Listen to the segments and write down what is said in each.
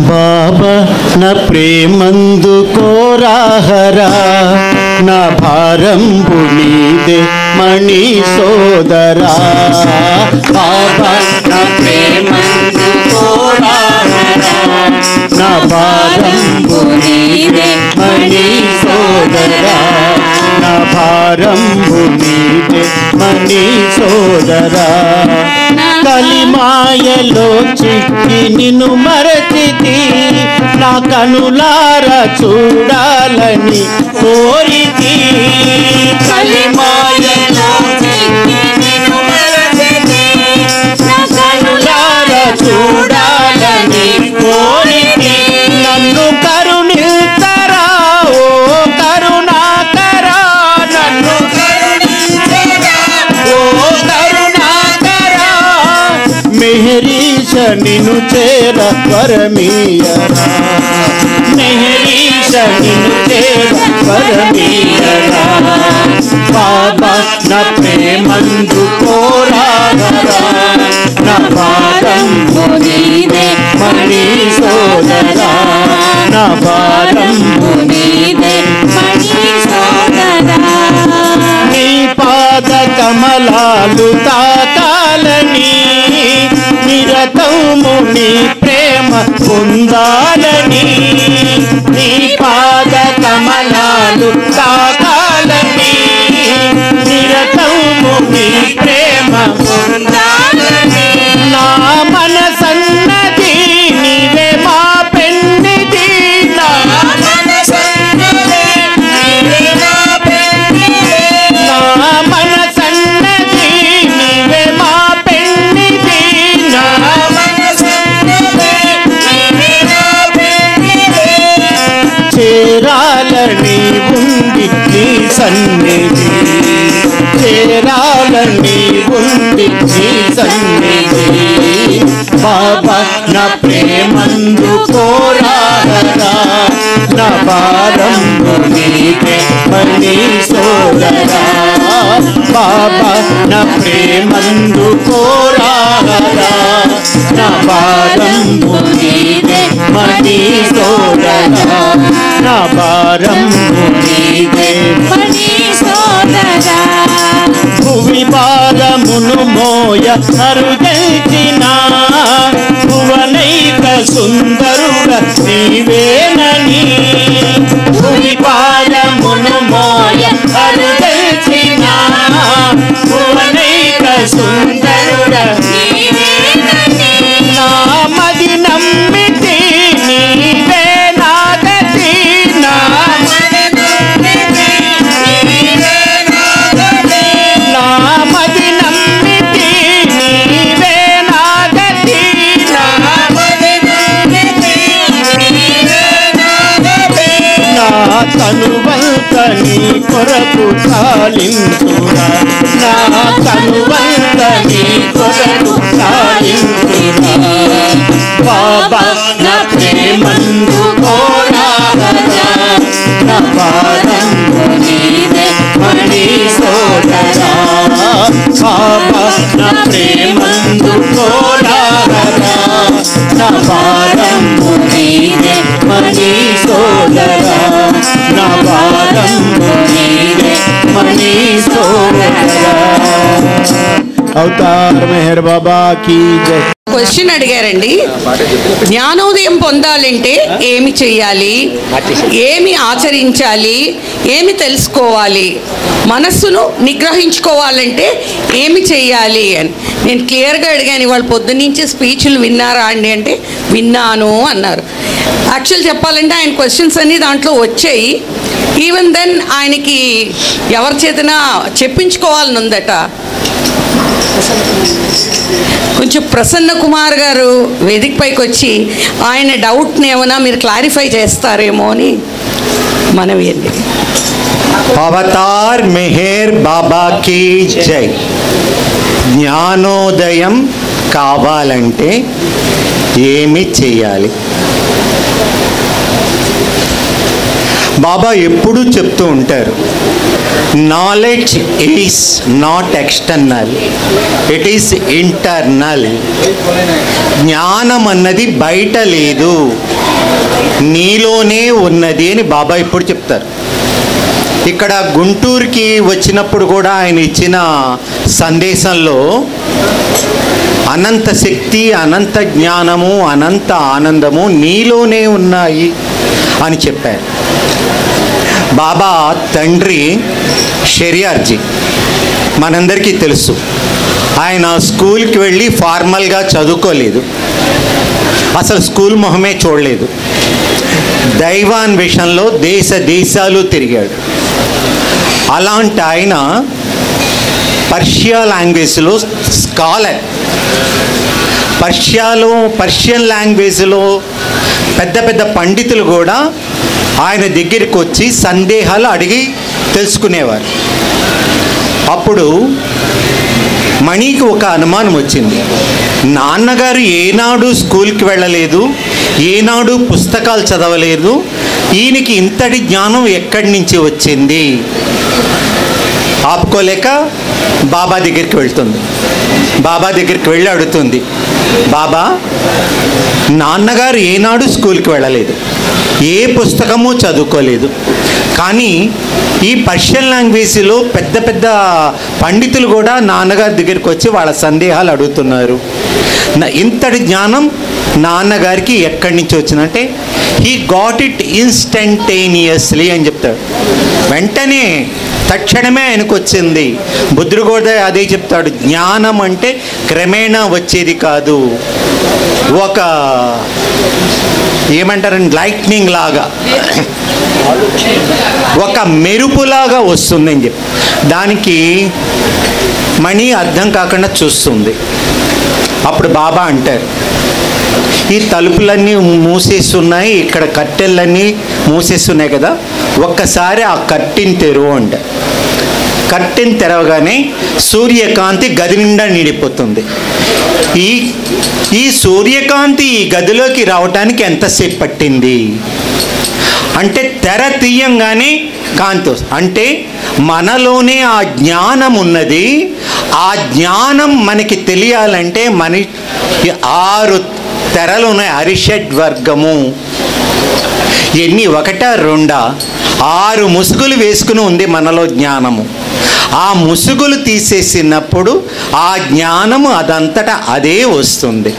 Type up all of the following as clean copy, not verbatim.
బాబా నా ప్రేమందు కోరాహరా నా భారంబు నీదే మణి సోదరా. బాబా నా ప్రేమందు కోరాహరా నా భారంబు నీదే మణి సోదరా. నా భారంబు నీదే మణి సోదరా. కలిమాయలో చిక్కి నిన్ను మరచితి నా కనులార చూడాలని కోరితి. కలిమాయలో చిక్కి నిన్ను మరచితి నా కనులార చూడాలని కోరితి. నన్ను కరుణించరా ఓ కరుణాకరా, నన్ను కరుణించరా ఓ కరుణాకరా. మెహరీష నిన్ను చేర వరమీయరా, మెహరీష నిన్ను చేర వరమీయరా. బాబా నా ప్రేమందు కోరాహరా నా భారంబు నీదే మణి సోదరా. నా భారంబు నీదే మణి సోదరా. నీ పాద కమలాలు తాకాలని నిరతము నీ ప్రేమ పొందాలని. నీ పాద కమలాలు తాకాలని నిరతము నీ ప్రేమ పొందాలని. నా మనసన్నది నీవే మా పెన్నిది, నా మనసన్నది నీవే మా పెన్నిది. నా మనసన్నది నీవే మా పెన్నిది, నా మనసన్నది నీవే మా పెన్నిది. చేరాలని ఉంది నీ సన్నిధి, చేరాలని ఉంది నీ సన్నిధి. బాబా నా ప్రేమందు కోరాహరా నా భారంబు నీదే మణి సోదరా. బాబా నా ప్రేమందు కోరాహరా నా భారంబు నీదే మణి సోదరా. నా భారంబు నీదే మణి సోదరా. భువి భారమును మోయ అరుగల్చిన భువనైక సుందరుడ నీవేనని. భువి భారమును మోయ అరుగల్చిన భువనైక సుందరుడ నీవేనని. నా మది నమ్మితి నీవే నాగతి, నా మది నమ్మితి నీవే నాగతి. నా మది నమ్మితి నీవే నాగతి, నా మది నమ్మితి నీవే నాగతి. నా తనువంత నీ కొరకు తాలింతురా, నా తనువంత నీ కొరకు తాలింతురా. బాబా నా ప్రేమందు కోరాహరా నా భారంబు నీదే మణి సోదరా. బాబా నా ప్రేమందు కోరాహరా నా భారంబు నీదే మణి సోదరా. నా భారంబు నీదే మణి సోదరా. అవతార్ మెహర్ బాబా కీ జై. క్వశ్చన్ అడిగారండి, జ్ఞానోదయం పొందాలంటే ఏమి చెయ్యాలి, ఏమి ఆచరించాలి, ఏమి తెలుసుకోవాలి, మనస్సును నిగ్రహించుకోవాలంటే ఏమి చెయ్యాలి అని. నేను క్లియర్గా అడిగాను, ఇవాళ పొద్దున్నుంచి స్పీచ్లు విన్నారా అండి అంటే విన్నాను అన్నారు. యాక్చువల్ చెప్పాలంటే ఆయన క్వశ్చన్స్ అన్నీ దాంట్లో వచ్చాయి. ఈవెన్ దెన్ ఆయనకి ఎవరి చేతనా చెప్పించుకోవాలని ఉందట. కొంచెం ప్రసన్న కుమార్ గారు వేదిక పైకి వచ్చి ఆయన డౌట్ని ఏమైనా మీరు క్లారిఫై చేస్తారేమో అని మనవి అండి. అవతార్ మెహర్ బాబా కీ జై. జ్ఞానోదయం కావాలంటే ఏమి చేయాలి? బాబా ఎప్పుడూ చెప్తూ ఉంటారు, knowledge is not external, it is internal. జ్ఞానం అన్నది బయట లేదు, నీలోనే ఉన్నది అని బాబా ఇప్పుడు చెప్తారు. ఇక్కడ గుంటూరుకి వచ్చినప్పుడు కూడా ఆయన ఇచ్చిన సందేశంలో అనంత శక్తి, అనంత జ్ఞానము, అనంత ఆనందము నీలోనే ఉన్నాయి అని చెప్పారు. బాబా తండ్రి షెరియార్జీ మనందరికీ తెలుసు. ఆయన స్కూల్కి వెళ్ళి ఫార్మల్గా చదువుకోలేదు, అసలు స్కూల్ మొహమే చూడలేదు. దైవాన్వేషణలో దేశ దేశాలు తిరిగాడు. అలాంటి ఆయన పర్షియా లాంగ్వేజ్లో స్కాలర్. పర్షియన్ లాంగ్వేజ్లో పెద్ద పెద్ద పండితులు కూడా ఆయన దగ్గరికి వచ్చి సందేహాలు అడిగి తెలుసుకునేవారు. అప్పుడు మణికి ఒక అనుమానం వచ్చింది. నాన్నగారు ఏనాడు స్కూల్కి వెళ్ళలేదు, ఏనాడు పుస్తకాలు చదవలేదు, ఈయనకి ఇంతటి జ్ఞానం ఎక్కడి నుంచి వచ్చింది? ఆపుకోలేక బాబా దగ్గరికి వెళ్తుంది. బాబా దగ్గరికి వెళ్ళి అడుగుతుంది, బాబా, నాన్నగారు ఏనాడు స్కూల్కి వెళ్ళలేదు, ఏ పుస్తకము చదువుకోలేదు, కానీ ఈ పర్షియన్ లాంగ్వేజ్లో పెద్ద పెద్ద పండితులు కూడా నాన్నగారి దగ్గరికి వచ్చి వాళ్ళ సందేహాలు అడుగుతున్నారు. ఇంతటి జ్ఞానం నాన్నగారికి ఎక్కడి నుంచి వచ్చిందంటే హీ గాట్ ఇట్ ఇన్స్టంటేనియస్లీ అని చెప్తాడు. వెంటనే తక్షణమే ఆయనకు వచ్చింది. బుద్ధుడు కూడా అదే చెప్తాడు, జ్ఞానం అంటే క్రమేణా వచ్చేది కాదు, ఒక ఏమంటారండి లైట్నింగ్ లాగా, ఒక మెరుపులాగా వస్తుందని చెప్పి. దానికి మణి అర్థం కాకుండా చూస్తుంది. అప్పుడు బాబా అంటారు, ఈ తలుపులన్నీ మూసేస్తున్నాయి, ఇక్కడ కట్టెలన్నీ మూసేస్తున్నాయి కదా, ఒక్కసారి ఆ కట్టెని తెరువు అంట. కట్టెని తెరవగానే సూర్యకాంతి గది నిండా నిండిపోతుంది. ఈ సూర్యకాంతి ఈ గదిలోకి రావడానికి ఎంతసేపు పట్టింది అంటే తెర తీయంగానే కాంతి అంటే మనలోనే ఆ జ్ఞానం ఉన్నది. ఆ జ్ఞానం మనకి తెలియాలంటే మన 6 తెరలు ఉన్నాయి. అరిషడ్ వర్గము ఎన్ని, 1 2 6 ముసుగులు వేసుకుని ఉంది మనలో జ్ఞానము. ఆ ముసుగులు తీసేసినప్పుడు ఆ జ్ఞానము అదంతటా అదే వస్తుంది.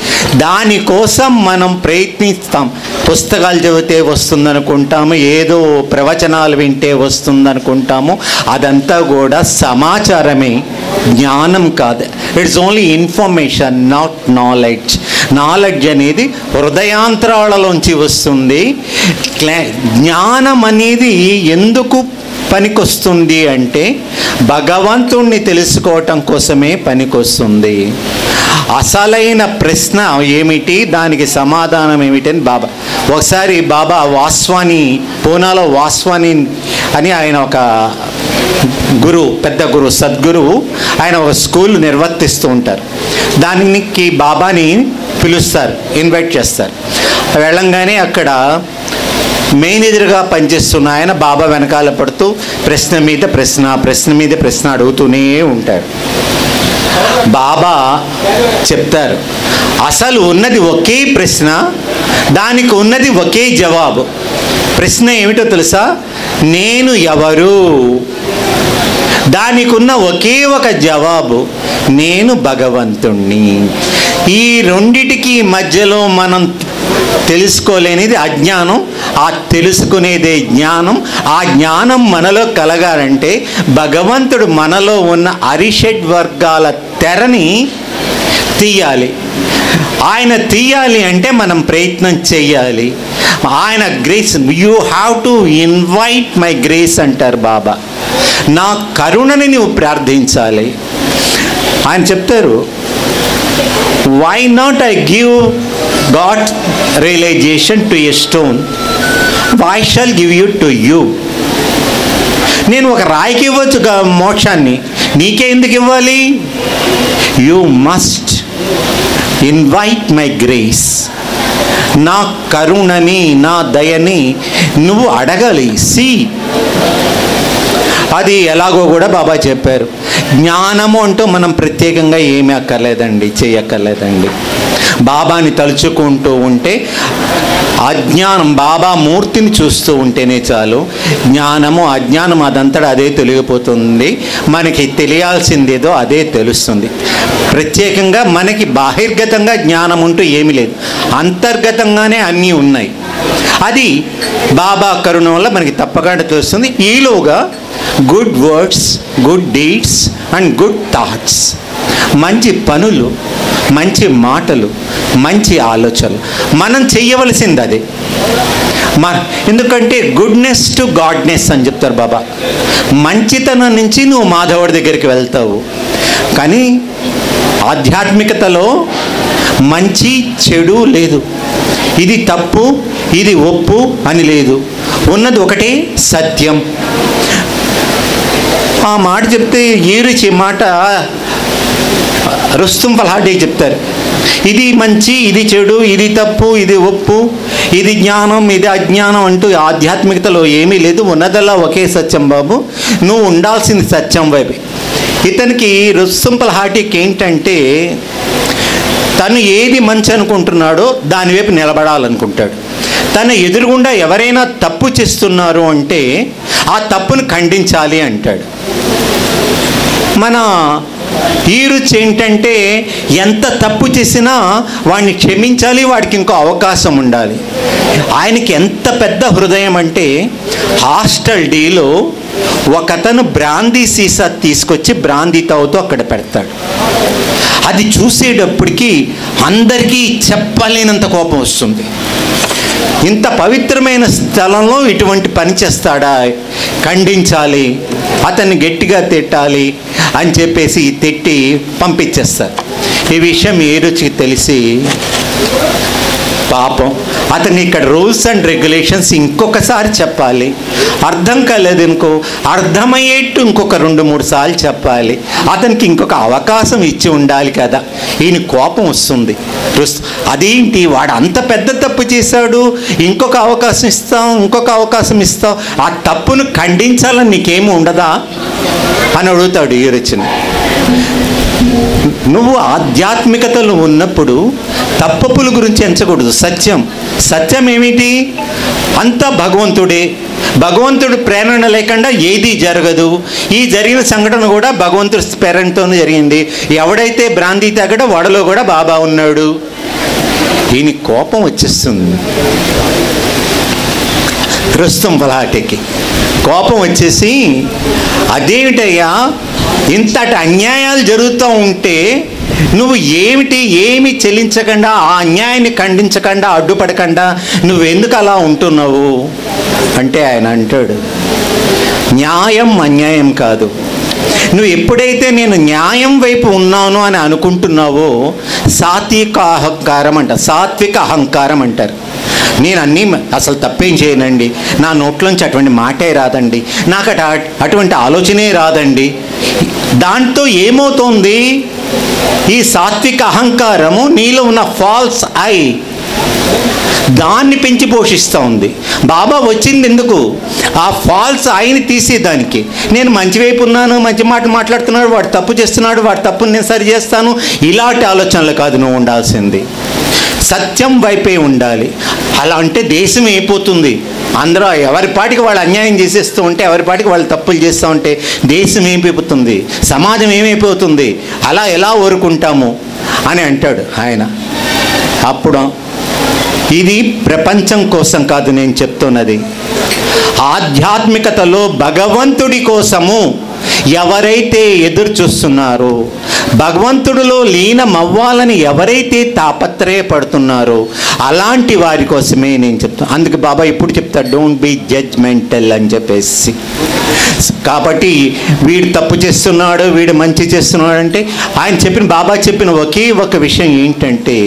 దానికోసం మనం ప్రయత్నిస్తాం. పుస్తకాలు చదివితే వస్తుందనుకుంటాము, ఏదో ప్రవచనాలు వింటే వస్తుందనుకుంటాము. అదంతా కూడా సమాచారమే, జ్ఞానం కాదు. It's only information, not knowledge. Knowledge అనేది హృదయాంతరాలలోంచి వస్తుంది. జ్ఞానం అనేది ఎందుకు పనికొస్తుంది అంటే భగవంతుణ్ణి తెలుసుకోవటం కోసమే పనికొస్తుంది. అసలైన ప్రశ్న ఏమిటి, దానికి సమాధానం ఏమిటి అని బాబా ఒకసారి బాబా వాస్వాని, పూనాలో వాస్వాని అని ఆయన ఒక గురువు, పెద్ద గురువు, సద్గురువు, ఆయన ఒక స్కూల్ నిర్వర్తిస్తూ ఉంటారు. దానికి బాబాని పిలుస్తారు, ఇన్వైట్ చేస్తారు. వెళ్ళంగానే అక్కడ మెయిన్ ఎదురుగా పనిచేస్తున్న ఆయన బాబా వెనకాల పడుతూ ప్రశ్న మీద ప్రశ్న, ప్రశ్న మీద ప్రశ్న అడుగుతూనే ఉంటారు. బాబా చెప్తారు, అసలు ఉన్నది ఒకే ప్రశ్న, దానికి ఉన్నది ఒకే జవాబు. ప్రశ్న ఏమిటో తెలుసా? నేను ఎవరు? దానికి ఉన్న ఒకే ఒక జవాబు, నేను భగవంతుణ్ణి. ఈ రెండిటికి మధ్యలో మనం తెలుసుకోలేనిది అజ్ఞానం, ఆ తెలుసుకునేదే జ్ఞానం. ఆ జ్ఞానం మనలో కలగాలంటే భగవంతుడు మనలో ఉన్న అరిషడ్ వర్గాల తెరని తీయాలి. ఆయన తీయాలి అంటే మనం ప్రయత్నం చేయాలి. ఆయన grace, you have to invite my grace అంటారు బాబా. నా కరుణని నువ్వు ప్రార్థించాలి. ఆయన చెప్తారు, why not I give God realization to a stone? Why shall give you to you? నేను ఒక రాయికి ఇవ్వచ్చు మోక్షాన్ని, నీకే ఎందుకు ఇవ్వాలి? You must invite my grace. నా కరుణని, నా దయని నువ్వు అడగాలి. See, అది ఎలాగో కూడా బాబా చెప్పారు. జ్ఞానము అంటూ మనం ప్రత్యేకంగా ఏమీ అక్కర్లేదండి, చేయక్కర్లేదండి. బాబాని తలుచుకుంటూ ఉంటే, అజ్ఞానం బాబా మూర్తిని చూస్తూ ఉంటేనే చాలు. జ్ఞానము అజ్ఞానం అదంతటా అదే తొలగిపోతుంది. మనకి తెలియాల్సిందేదో అదే తెలుస్తుంది. ప్రత్యేకంగా మనకి బాహిర్గతంగా జ్ఞానం ఉంటూ ఏమీ లేదు, అంతర్గతంగానే అన్నీ ఉన్నాయి. అది బాబా కరుణ వల్ల మనకి తప్పకుండా తెలుస్తుంది. ఈలోగా good words, good deeds and good thoughts, మంచి పనులు, మంచి మాటలు, మంచి ఆలోచనలు మనం చెయ్యవలసింది అదే. ఎందుకంటే గుడ్నెస్ టు గాడ్నెస్ అని చెప్తారు బాబా. మంచితనం నుంచి నువ్వు మాధవుడి దగ్గరికి వెళ్తావు. కానీ ఆధ్యాత్మికతలో మంచి చెడు లేదు, ఇది తప్పు ఇది ఒప్పు అని లేదు, ఉన్నది ఒకటే సత్యం. ఆ మాట చెప్తే ఈరుచి మాట రుస్తుం ఫల్హాడే చెప్తారు. ఇది మంచి ఇది చెడు, ఇది తప్పు ఇది ఒప్పు, ఇది జ్ఞానం ఇది అజ్ఞానం అంటూ ఆధ్యాత్మికతలో ఏమీ లేదు, ఉన్నదల్లా ఒకే సత్యం బాబు, నువ్వు ఉండాల్సింది సత్యం వైపు. ఇతనికి రుస్తుం ఫల్హాటీకి ఏంటంటే, తను ఏది మంచి అనుకుంటున్నాడో దాని వైపు నిలబడాలనుకుంటాడు. తన ఎదురుగుండా ఎవరైనా తప్పు చేస్తున్నారు అంటే ఆ తప్పును ఖండించాలి అంటాడు. మన ఈ రుచి ఏంటంటే, ఎంత తప్పు చేసినా వాడిని క్షమించాలి, వాడికి ఇంకో అవకాశం ఉండాలి. ఆయనకి ఎంత పెద్ద హృదయం అంటే, హాస్టల్ డీలో ఒకతను బ్రాందీ సీసా తీసుకొచ్చి బ్రాందీ తాగుతూ అక్కడ పెడతాడు. అది చూసేటప్పటికి అందరికీ చెప్పలేనంత కోపం వస్తుంది. ఇంత పవిత్రమైన స్థలంలో ఇటువంటి పని చేస్తాడా, ఖండించాలి, అతన్ని గట్టిగా తిట్టాలి అని చెప్పేసి తిట్టి పంపించేస్తారు. ఈ విషయం ఏ రుచికి తెలిసి పాపం అతన్ని ఇక్కడ రూల్స్ అండ్ రెగ్యులేషన్స్ ఇంకొకసారి చెప్పాలి, అర్థం కాలేదు ఇంకో అర్థమయ్యేట్టు ఇంకొక 2-3 సార్లు చెప్పాలి, అతనికి ఇంకొక అవకాశం ఇచ్చి ఉండాలి కదా. ఈయన కోపం వస్తుంది. అదేంటి వాడు అంత పెద్ద తప్పు చేశాడు, ఇంకొక అవకాశం ఇస్తాం ఇంకొక అవకాశం ఇస్తాం, ఆ తప్పును ఖండించాలని నీకేమి ఉండదా అని అడుగుతాడు ఈ రుచిని. నువ్వు ఆధ్యాత్మికతలో ఉన్నప్పుడు తప్పుల గురించి ఎంచకూడదు. సత్యం ఏమిటి? అంతా భగవంతుడే. భగవంతుడు ప్రేరణ లేకుండా ఏది జరగదు. ఈ జరిగిన సంఘటన కూడా భగవంతుడి ప్రేరణతోనే జరిగింది. ఎవడైతే బ్రాందీ తాగడో వాడలో కూడా బాబా ఉన్నాడు. దీనికి కోపం వచ్చేస్తుంది. రుస్తుం ఫల్హాటీకి కోపం వచ్చేసి, అదేమిటయ్యా ఇంతటి అన్యాయాలు జరుగుతూ ఉంటే నువ్వు ఏమి చెల్లించకుండా, ఆ అన్యాయాన్ని ఖండించకుండా, అడ్డుపడకుండా నువ్వెందుకు అలా ఉంటున్నావు అంటే ఆయన అంటాడు, న్యాయం అన్యాయం కాదు. నువ్వు ఎప్పుడైతే నేను న్యాయం వైపు ఉన్నాను అని అనుకుంటున్నావో సాత్విక అహంకారం అంటారు. నేను అన్నీ అసలు తప్పేం చేయనండి, నా నోట్లోంచి అటువంటి మాటే రాదండి, నాకు అటువంటి ఆలోచనే రాదండి. దాంతో ఏమవుతోంది, ఈ సాత్విక అహంకారము నీలో ఉన్న ఫాల్స్ ఐ దాన్ని పెంచి పోషిస్తూ ఉంది. బాబా వచ్చింది ఎందుకు? ఆ ఫాల్స్ ఐని తీసేదానికి. నేను మంచి వైపు ఉన్నాను, మంచి మాట మాట్లాడుతున్నాడు, వాడు తప్పు చేస్తున్నాడు, వాడి తప్పుని నేను సరి చేస్తాను, ఇలాంటి ఆలోచనలు కాదు నువ్వు ఉండాల్సింది. సత్యం వైపే ఉండాలి. అలా అంటే దేశం అయిపోతుంది. అందరూ ఎవరి పాటికి వాళ్ళు అన్యాయం చేసేస్తూ ఉంటే, ఎవరి పాటికి వాళ్ళు తప్పులు చేస్తూ ఉంటే దేశం ఏమైపోతుంది, సమాజం ఏమైపోతుంది, అలా ఎలా ఊరుకుంటాము అని అంటాడు ఆయన. అప్పుడు ఇది ప్రపంచం కోసం కాదు నేను చెప్తున్నది, ఆధ్యాత్మికతలో భగవంతుడి కోసము ఎవరైతే ఎదురు చూస్తున్నారో, భగవంతుడిలో లీనమవ్వాలని ఎవరైతే తాపత్రయపడుతున్నారో అలాంటి వారి కోసమే నేను చెప్తాను. అందుకే బాబా ఇప్పుడు చెప్తాడు, డోంట్ బీ జడ్జ్మెంటల్ అని చెప్పేసి. కాబట్టి వీడు తప్పు చేస్తున్నాడు, వీడు మంచి చేస్తున్నాడు అంటే ఆయన బాబా చెప్పిన ఒకే ఒక విషయం ఏంటంటే,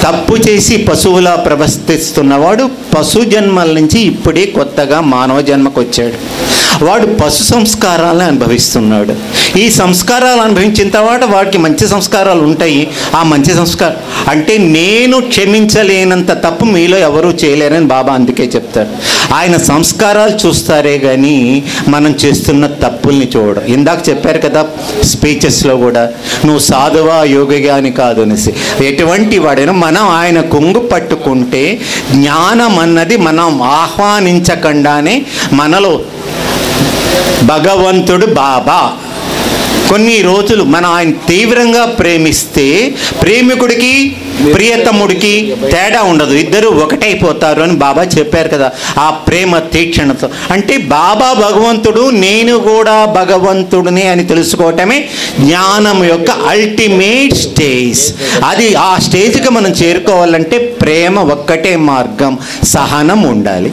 తప్పు చేసి పశువులా ప్రవర్తిస్తున్నవాడు పశు జన్మల నుంచి ఇప్పుడే కొత్తగా మానవ జన్మకు వచ్చాడు. వాడు పశు సంస్కారాలను అనుభవిస్తున్నాడు. ఈ సంస్కారాలు అనుభవించిన తర్వాత వాడికి మంచి సంస్కారాలు ఉంటాయి. ఆ మంచి సంస్కారం అంటే నేను క్షమించలేనంత తప్పు మీలో ఎవరూ చేయలేరని బాబా అందుకే చెప్తారు. ఆయన సంస్కారాలు చూస్తారే కానీ మనం చేస్తున్న తప్పుల్ని చూడడం. ఇందాక చెప్పారు కదా స్పీచెస్లో కూడా, నువ్వు సాధువా యోగిగా అని కాదు అనేసి. ఎటువంటి వాడైనా మనం ఆయన కొంగు పట్టుకుంటే జ్ఞానం అన్నది మనం ఆహ్వానించకుండానే మనలో భగవంతుడు బాబా కొన్ని రోజులు మనం ఆయన తీవ్రంగా ప్రేమిస్తే ప్రేమికుడికి ప్రియతముడికి తేడా ఉండదు, ఇద్దరు ఒకటైపోతారు అని బాబా చెప్పారు కదా. ఆ ప్రేమ తీక్షణతో అంటే బాబా భగవంతుడు, నేను కూడా భగవంతుడిని అని తెలుసుకోవటమే జ్ఞానం యొక్క అల్టిమేట్ స్టేజ్. అది ఆ స్టేజ్కి మనం చేరుకోవాలంటే ప్రేమ ఒక్కటే మార్గం, సహనం ఉండాలి.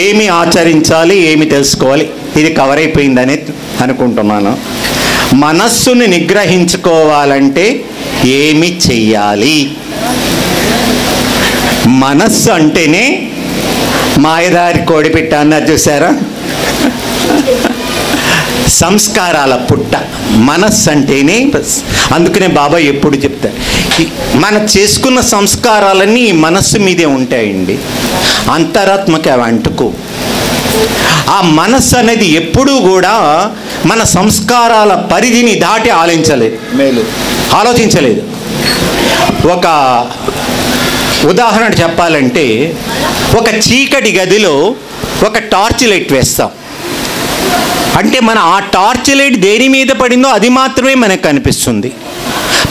ఏమి ఆచరించాలి, ఏమి తెలుసుకోవాలి, ఇది కవర్ అయిపోయిందని అనుకుంటున్నాను. మనస్సుని నిగ్రహించుకోవాలంటే ఏమి చెయ్యాలి? మనస్సు అంటేనే మాయదారి కోడిపిట్ట అన్నారు చూసారా, సంస్కారాల పుట్ట మనస్సు అంటేనే. అందుకనే బాబా ఎప్పుడు చెప్తారు, మనం చేసుకున్న సంస్కారాలన్నీ ఈ మనస్సు మీదే ఉంటాయండి, అంతరాత్మకి అవి అంటుకో. ఆ మనస్సు అనేది ఎప్పుడూ కూడా మన సంస్కారాల పరిధిని దాటి ఆలోచించలేదు. ఒక ఉదాహరణ చెప్పాలంటే, ఒక చీకటి గదిలో ఒక టార్చ్ లైట్ వేస్తాం అంటే మన ఆ టార్చ్ లైట్ దేని మీద పడిందో అది మాత్రమే మనకు కనిపిస్తుంది.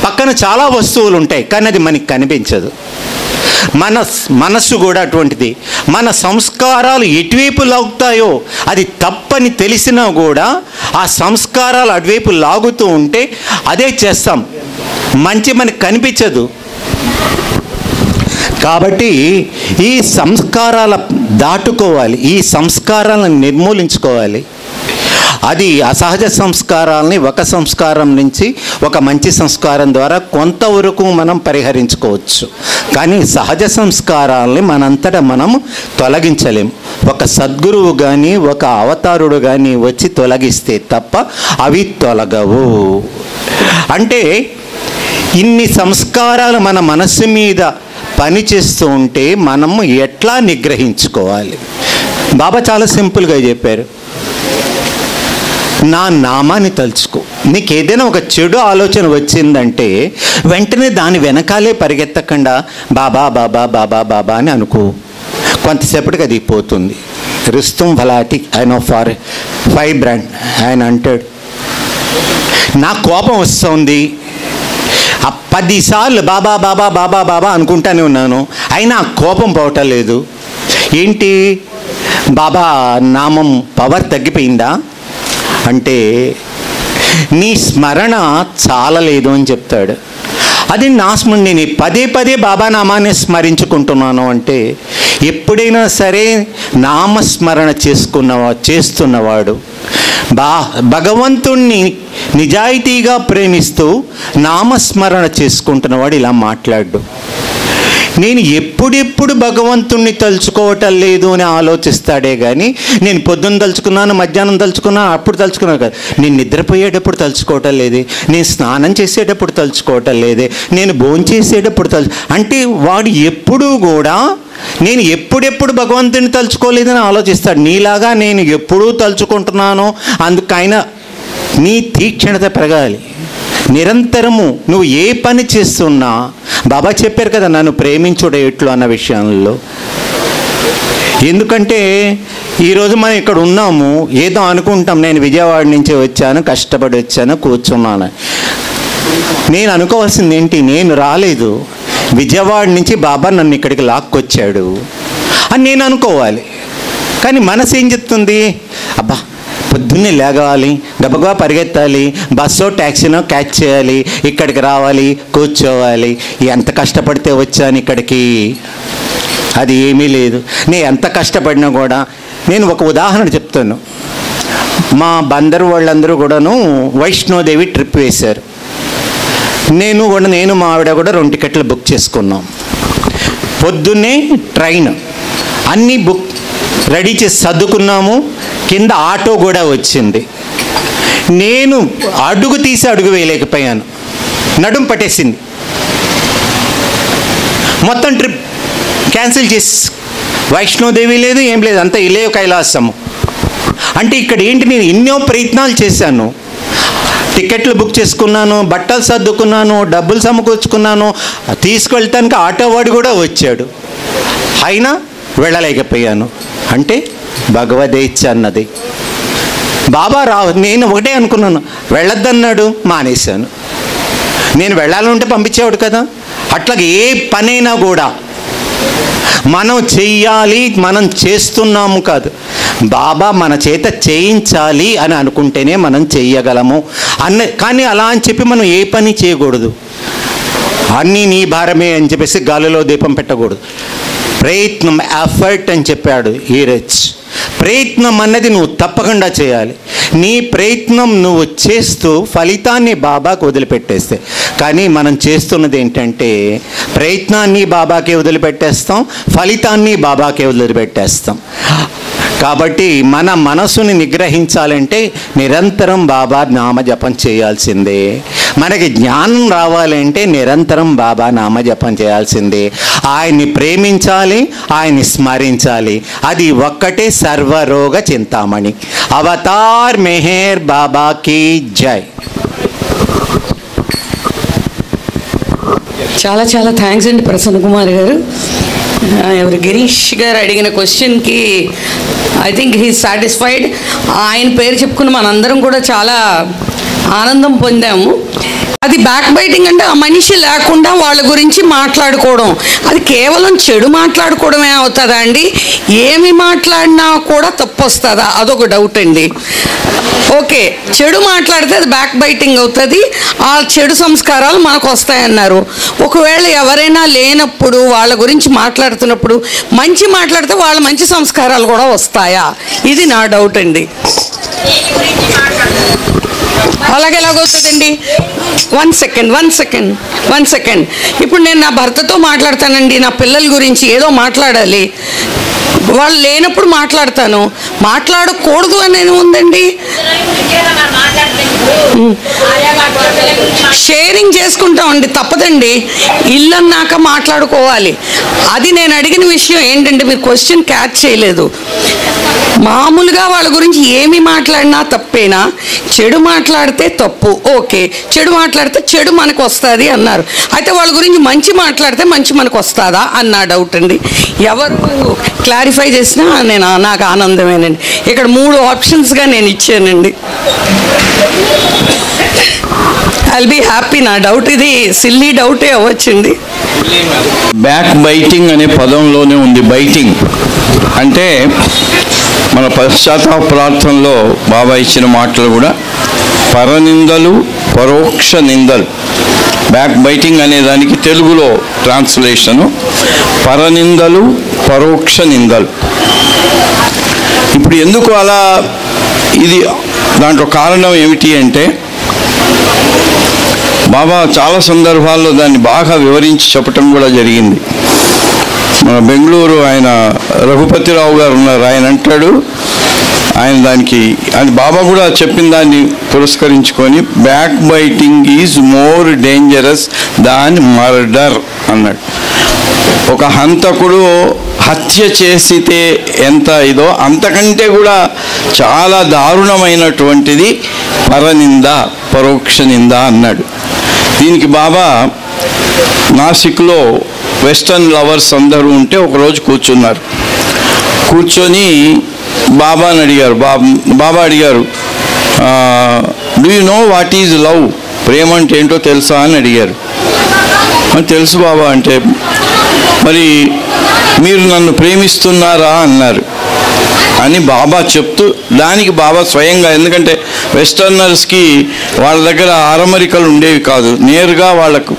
పక్కన చాలా వస్తువులు ఉంటాయి కానీ అది మనకి కనిపించదు. మనస్సు కూడా అటువంటిది. మన సంస్కారాలు ఎటువైపు లాగుతాయో అది తప్పని తెలిసినా కూడా ఆ సంస్కారాలు అటువైపు లాగుతూ ఉంటే అదే చేస్తాం, మంచి మనకు కనిపించదు. కాబట్టి ఈ సంస్కారాల దాటుకోవాలి, ఈ సంస్కారాలను నిర్మూలించుకోవాలి. అది అసహజ సంస్కారాలని ఒక సంస్కారం నుంచి ఒక మంచి సంస్కారం ద్వారా కొంతవరకు మనం పరిహరించుకోవచ్చు. కానీ సహజ సంస్కారాలని మనంతటా మనం తొలగించలేం. ఒక సద్గురువు కానీ ఒక అవతారుడు కానీ వచ్చి తొలగిస్తే తప్ప అవి తొలగవు. అంటే ఇన్ని సంస్కారాలు మన మనస్సు మీద పనిచేస్తూ ఉంటే మనము ఎట్లా నిగ్రహించుకోవాలి? బాబా చాలా సింపుల్గా చెప్పారు, నా నామాన్ని తలుచుకో. నీకు ఏదైనా ఒక చెడు ఆలోచన వచ్చిందంటే వెంటనే దాని వెనకాలే పరిగెత్తకుండా బాబా బాబా బాబా బాబా అని అనుకో, కొంతసేపటికి అది పోతుంది. రుస్తుం ఫలాటి ఆయన ఫార్ 5 బ్రాండ్ ఆయన అంటాడు, నా కోపం వస్తుంది, 10 సార్లు బాబా బాబా బాబా బాబా అనుకుంటానే ఉన్నాను, అయినా ఆ కోపం పోవటం లేదు. ఏంటి, బాబా నామం పవర్ తగ్గిపోయిందా అంటే నీ స్మరణ చాలలేదు అని చెప్తాడు. అది నా స్మరణ, నేను పదే పదే బాబా నామాన్ని స్మరించుకుంటున్నాను అంటే ఎప్పుడైనా సరే నామస్మరణ చేస్తున్నవాడు భగవంతుణ్ణి నిజాయితీగా ప్రేమిస్తూ నామస్మరణ చేసుకుంటున్నవాడు ఇలా మాట్లాడు. నేను ఎప్పుడెప్పుడు భగవంతుణ్ణి తలుచుకోవటం లేదు అని ఆలోచిస్తాడే కానీ నేను పొద్దున్న తలుచుకున్నాను, మధ్యాహ్నం తలుచుకున్నాను, అప్పుడు తలుచుకున్నాను కదా, నేను నిద్రపోయేటప్పుడు తలుచుకోవటం లేదే, నేను స్నానం చేసేటప్పుడు తలుచుకోవటం లేదే, నేను భోంచేసేటప్పుడు అంటే వాడు ఎప్పుడూ కూడా నేను ఎప్పుడెప్పుడు భగవంతుని తలుచుకోలేదని ఆలోచిస్తాడు. నీలాగా నేను ఎప్పుడూ తలుచుకుంటున్నాను, అందుకైనా నీ తీక్షణత పెరగాలి. నిరంతరము నువ్వు ఏ పని చేస్తున్నా బాబా చెప్పారు కదా, నన్ను ప్రేమించుడే ఎట్లు అన్న విషయంలో. ఎందుకంటే ఈరోజు మనం ఇక్కడ ఉన్నాము, ఏదో అనుకుంటాం, నేను విజయవాడ నుంచి వచ్చాను, కష్టపడి వచ్చాను, కూర్చున్నాను. నేను అనుకోవాల్సింది ఏంటి, నేను రాలేదు, విజయవాడ నుంచి బాబా నన్ను ఇక్కడికి లాక్కొచ్చాడు అని నేను అనుకోవాలి. కానీ మనసు ఏం చెప్తుంది, అబ్బా పొద్దున్నే లేగాలి, గబగబా పరిగెత్తాలి, బస్సో ట్యాక్సీనో క్యాచ్ చేయాలి, ఇక్కడికి రావాలి, కూర్చోవాలి, ఎంత కష్టపడితే వచ్చాను ఇక్కడికి. అది ఏమీ లేదు. నేను ఎంత కష్టపడినా కూడా, నేను ఒక ఉదాహరణ చెప్తాను. మా బందరు వాళ్ళందరూ కూడాను వైష్ణోదేవి ట్రిప్ వేశారు. నేను మా ఆవిడ కూడా 2 టికెట్లు బుక్ చేసుకున్నాం. పొద్దున్నే ట్రైన్, అన్నీ బుక్ రెడీ చేసి సర్దుకున్నాము. కింద ఆటో కూడా వచ్చింది. నేను అడుగు తీసి అడుగు వేయలేకపోయాను, నడుం పట్టేసింది. మొత్తం ట్రిప్ క్యాన్సిల్ చేసి, వైష్ణోదేవి లేదు, ఏం లేదు, అంతా ఇలేయో కైలాసము. అంటే ఇక్కడ ఏంటి, నేను ఎన్నో ప్రయత్నాలు చేశాను. టికెట్లు బుక్ చేసుకున్నాను, బట్టలు సర్దుకున్నాను, డబ్బులు సమకూర్చుకున్నాను, తీసుకెళ్తానికి ఆటో వాడు కూడా వచ్చాడు, అయినా వెళ్ళలేకపోయాను. అంటే భగవదేచ్ఛ అన్నది. బాబా నేను ఒకటే అనుకున్నాను, వెళ్ళొద్దన్నాడు, మానేశాను. నేను వెళ్ళాలంటే పంపించేవాడు కదా. అట్లాగే ఏ పనైనా కూడా మనం చెయ్యాలి, మనం చేస్తున్నాము కాదు, బాబా మన చేత చేయించాలి అని అనుకుంటేనే మనం చెయ్యగలము కానీ అలా అని చెప్పి మనం ఏ పని చేయకూడదు. అన్నీ నీ భారమే అని చెప్పేసి గాలిలో దీపం పెట్టకూడదు. ప్రయత్నం, ఎఫర్ట్ అని చెప్పాడు ఈరజ్. ప్రయత్నం అన్నది నువ్వు తప్పకుండా చేయాలి. నీ ప్రయత్నం నువ్వు చేస్తూ ఫలితాన్ని బాబాకు వదిలిపెట్టేస్తే. కానీ మనం చేస్తున్నది ఏంటంటే ప్రయత్నాన్ని బాబాకే వదిలిపెట్టేస్తాం, ఫలితాన్ని బాబాకే వదిలిపెట్టేస్తాం. కాబట్టి మన మనసుని నిగ్రహించాలంటే నిరంతరం బాబా నామజపం చేయాల్సిందే. మనకి జ్ఞానం రావాలంటే నిరంతరం బాబా నామజపం చేయాల్సిందే. ఆయన్ని ప్రేమించాలి, ఆయన్ని స్మరించాలి. అది ఒక్కటే సర్వరోగ చింతామణి. అవతార్ మెహర్ బాబా కీ జై. చాలా చాలా థ్యాంక్స్ అండి ప్రసన్న కుమార్ గారు. ఎవరు గిరీష్ గారు అడిగిన క్వశ్చన్కి ఐ థింక్ హీ సాటిస్ఫైడ్. ఆయన పేరు చెప్పుకుని మనందరం కూడా చాలా ఆనందం పొందాము. అది బ్యాక్ బైటింగ్ అంటే ఆ మనిషి లేకుండా వాళ్ళ గురించి మాట్లాడుకోవడం, అది కేవలం చెడు మాట్లాడుకోవడమే అవుతుందా అండి? ఏమి మాట్లాడినా కూడా తప్పు వస్తుందా? అదొక డౌట్ అండి. ఓకే, చెడు మాట్లాడితే అది బ్యాక్ బైటింగ్ అవుతుంది, ఆ చెడు సంస్కారాలు మనకు వస్తాయన్నారు. ఒకవేళ ఎవరైనా లేనప్పుడు వాళ్ళ గురించి మాట్లాడుతున్నప్పుడు మంచి మాట్లాడితే వాళ్ళ మంచి సంస్కారాలు కూడా వస్తాయా? ఇది నా డౌట్ అండి. అలాగే ఎలాగవుతుందండి? One second. ఇప్పుడు నేను నా భర్తతో మాట్లాడతానండి, నా పిల్లల గురించి ఏదో మాట్లాడాలి, వాళ్ళు లేనప్పుడు మాట్లాడతాను. మాట్లాడకూడదు అనేది ఉందండి. షేరింగ్ చేసుకుంటామండి, తప్పదండి. ఇల్లు అన్నాక మాట్లాడుకోవాలి. అది నేను అడిగిన విషయం ఏంటంటే మీరు క్వశ్చన్ క్యాచ్ చేయలేదు. మామూలుగా వాళ్ళ గురించి ఏమి మాట్లాడినా తప్పేనా? చెడు మాట్లాడితే తప్పు, ఓకే. చెడు మాట్లాడితే చెడు మనకు వస్తుంది అన్నారు. అయితే వాళ్ళ గురించి మంచి మాట్లాడితే మంచి మనకు వస్తుందా అన్న డౌట్ అండి. ఎవరు క్లారిఫై చేసినా నాకు ఆనందమేనండి. ఇక్కడ 3 ఆప్షన్స్గా నేను ఇచ్చానండి. I'll be happy. నా డౌట్ ఇది సిల్లీ డౌటే అవ్వచ్చండి. బ్యాక్ బైటింగ్ అనే పదంలోనే ఉంది. బైటింగ్ అంటే మన పశ్చాత్తాప ప్రార్థనలో బాబా ఇచ్చిన మాటలు కూడా పరనిందలు, పరోక్ష నిందలు. బ్యాక్ బైటింగ్ అనే దానికి తెలుగులో ట్రాన్స్లేషను పరనిందలు, పరోక్ష నిందలు. ఇప్పుడు ఎందుకు అలా, ఇది దాంట్లో కారణం ఏమిటి అంటే బాబా చాలా సందర్భాల్లో దాన్ని బాగా వివరించి చెప్పటం కూడా జరిగింది. మన బెంగళూరు ఆయన రఘుపతిరావు గారు ఉన్నారు, ఆయన అంటాడు, ఆయన దానికి అది బాబా కూడా చెప్పిన దాన్ని పురస్కరించుకొని back biting is more dangerous than murder అన్నాడు. ఒక హంతకుడు హత్య చేసితే ఎంత ఇదో అంతకంటే కూడా చాలా దారుణమైనటువంటిది పరనింద, పరోక్ష నింద అన్నాడు. దీనికి బాబా నాసిక్లో వెస్టర్న్ లవర్స్ అందరూ ఉంటే ఒకరోజు కూర్చున్నారు. కూర్చొని బాబాని అడిగారు. బాబా అడిగారు, do you know what is love? ప్రేమ అంటే ఏంటో తెలుసా అని అడిగారు. తెలుసు బాబా అంటే, మరి మీరు నన్ను ప్రేమిస్తున్నారా అన్నారు అని బాబా చెప్తూ, దానికి బాబా స్వయంగా, ఎందుకంటే వెస్టర్నర్స్కి వాళ్ళ దగ్గర ఆరమరికలు ఉండేవి కాదు, నేరుగా వాళ్ళకు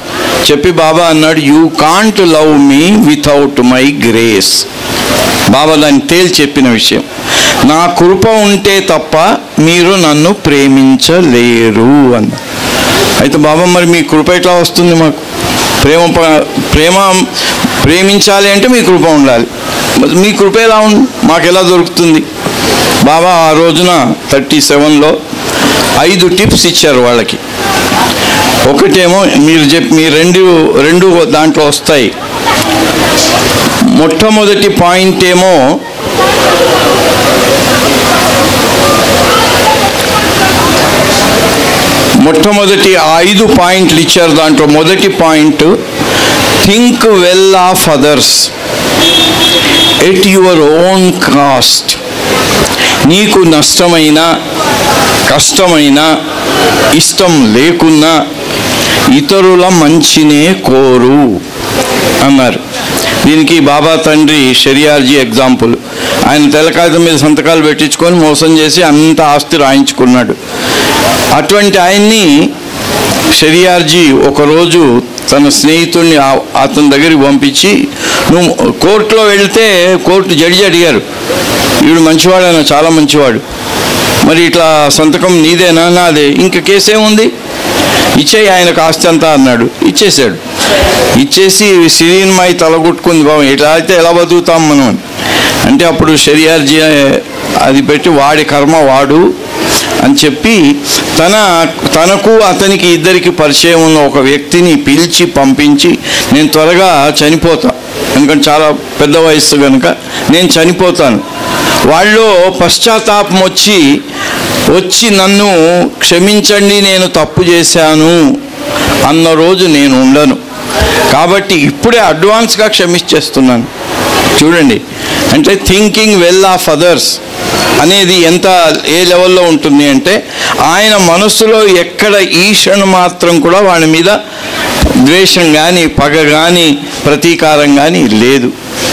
చెప్పి బాబా అన్నాడు, you can't love me without my grace. Baba దాన్ని తేల్చి చెప్పిన విషయం, నా కృప ఉంటే తప్ప మీరు నన్ను ప్రేమించలేరు అన్న. అయితే బాబా మరి మీ కృప ఎట్లా వస్తుంది మాకు? ప్రేమించాలి అంటే మీ కృప ఉండాలి. మీ కృప ఎలా మాకు ఎలా దొరుకుతుంది? బాబా ఆ రోజున 37లో 5 టిప్స్ ఇచ్చారు వాళ్ళకి. ఒకటేమో మీ రెండు దాంట్లో వస్తాయి. మొట్టమొదటి పాయింట్ ఏమో మొట్టమొదటి 5 పాయింట్లు ఇచ్చారు. దాంట్లో మొదటి point, think well of others at your own cost. నీకు నష్టమైన, కష్టమైన, ఇష్టం లేకున్నా ఇతరుల మంచినే కోరు అన్నారు. దీనికి బాబా తండ్రి షరియార్జీ ఎగ్జాంపుల్. ఆయన తెల్లకాగితం మీద సంతకాలు పెట్టించుకొని మోసం చేసి అంత ఆస్తి రాయించుకున్నాడు. అటువంటి ఆయన్ని షరియార్జీ ఒకరోజు తన స్నేహితుడిని అతని దగ్గరికి పంపించి, నువ్వు కోర్టులో వెళితే కోర్టు జడ్జి అడిగారు, వీడు మంచివాడైనా చాలా మంచివాడు, మరి ఇట్లా సంతకం నీదేనా? నాదే. ఇంక కేసేముంది, ఇచ్చేయి ఆయనకు ఆస్తి అంతా అన్నాడు. ఇచ్చేసాడు. ఇచ్చేసి సిరియన్మాయి తలగొట్టుకుంది, బాబు ఇట్లా అయితే ఎలా బతుకుతాం మనం అంటే, అప్పుడు షరియార్జీ అది పెట్టి వాడి కర్మ వాడు అని చెప్పి తనకు అతనికి ఇద్దరికి పరిచయం ఉన్న ఒక వ్యక్తిని పిలిచి పంపించి, నేను త్వరగా చనిపోతా, ఎందుకంటే చాలా పెద్ద వయస్సు కనుక నేను చనిపోతాను, వాళ్ళు పశ్చాత్తాపం వచ్చి నన్ను క్షమించండి, నేను తప్పు చేశాను అన్న రోజు నేను ఉండను, కాబట్టి ఇప్పుడే అడ్వాన్స్గా క్షమించేస్తున్నాను. చూడండి, అంటే థింకింగ్ వెల్ ఆఫ్ అదర్స్ అనేది ఏ లెవెల్లో ఉంటుంది అంటే, ఆయన మనస్సులో ఎక్కడ ఈషణ మాత్రం కూడా వాడి మీద ద్వేషం కానీ, పగ కానీ, ప్రతీకారం కానీ లేదు.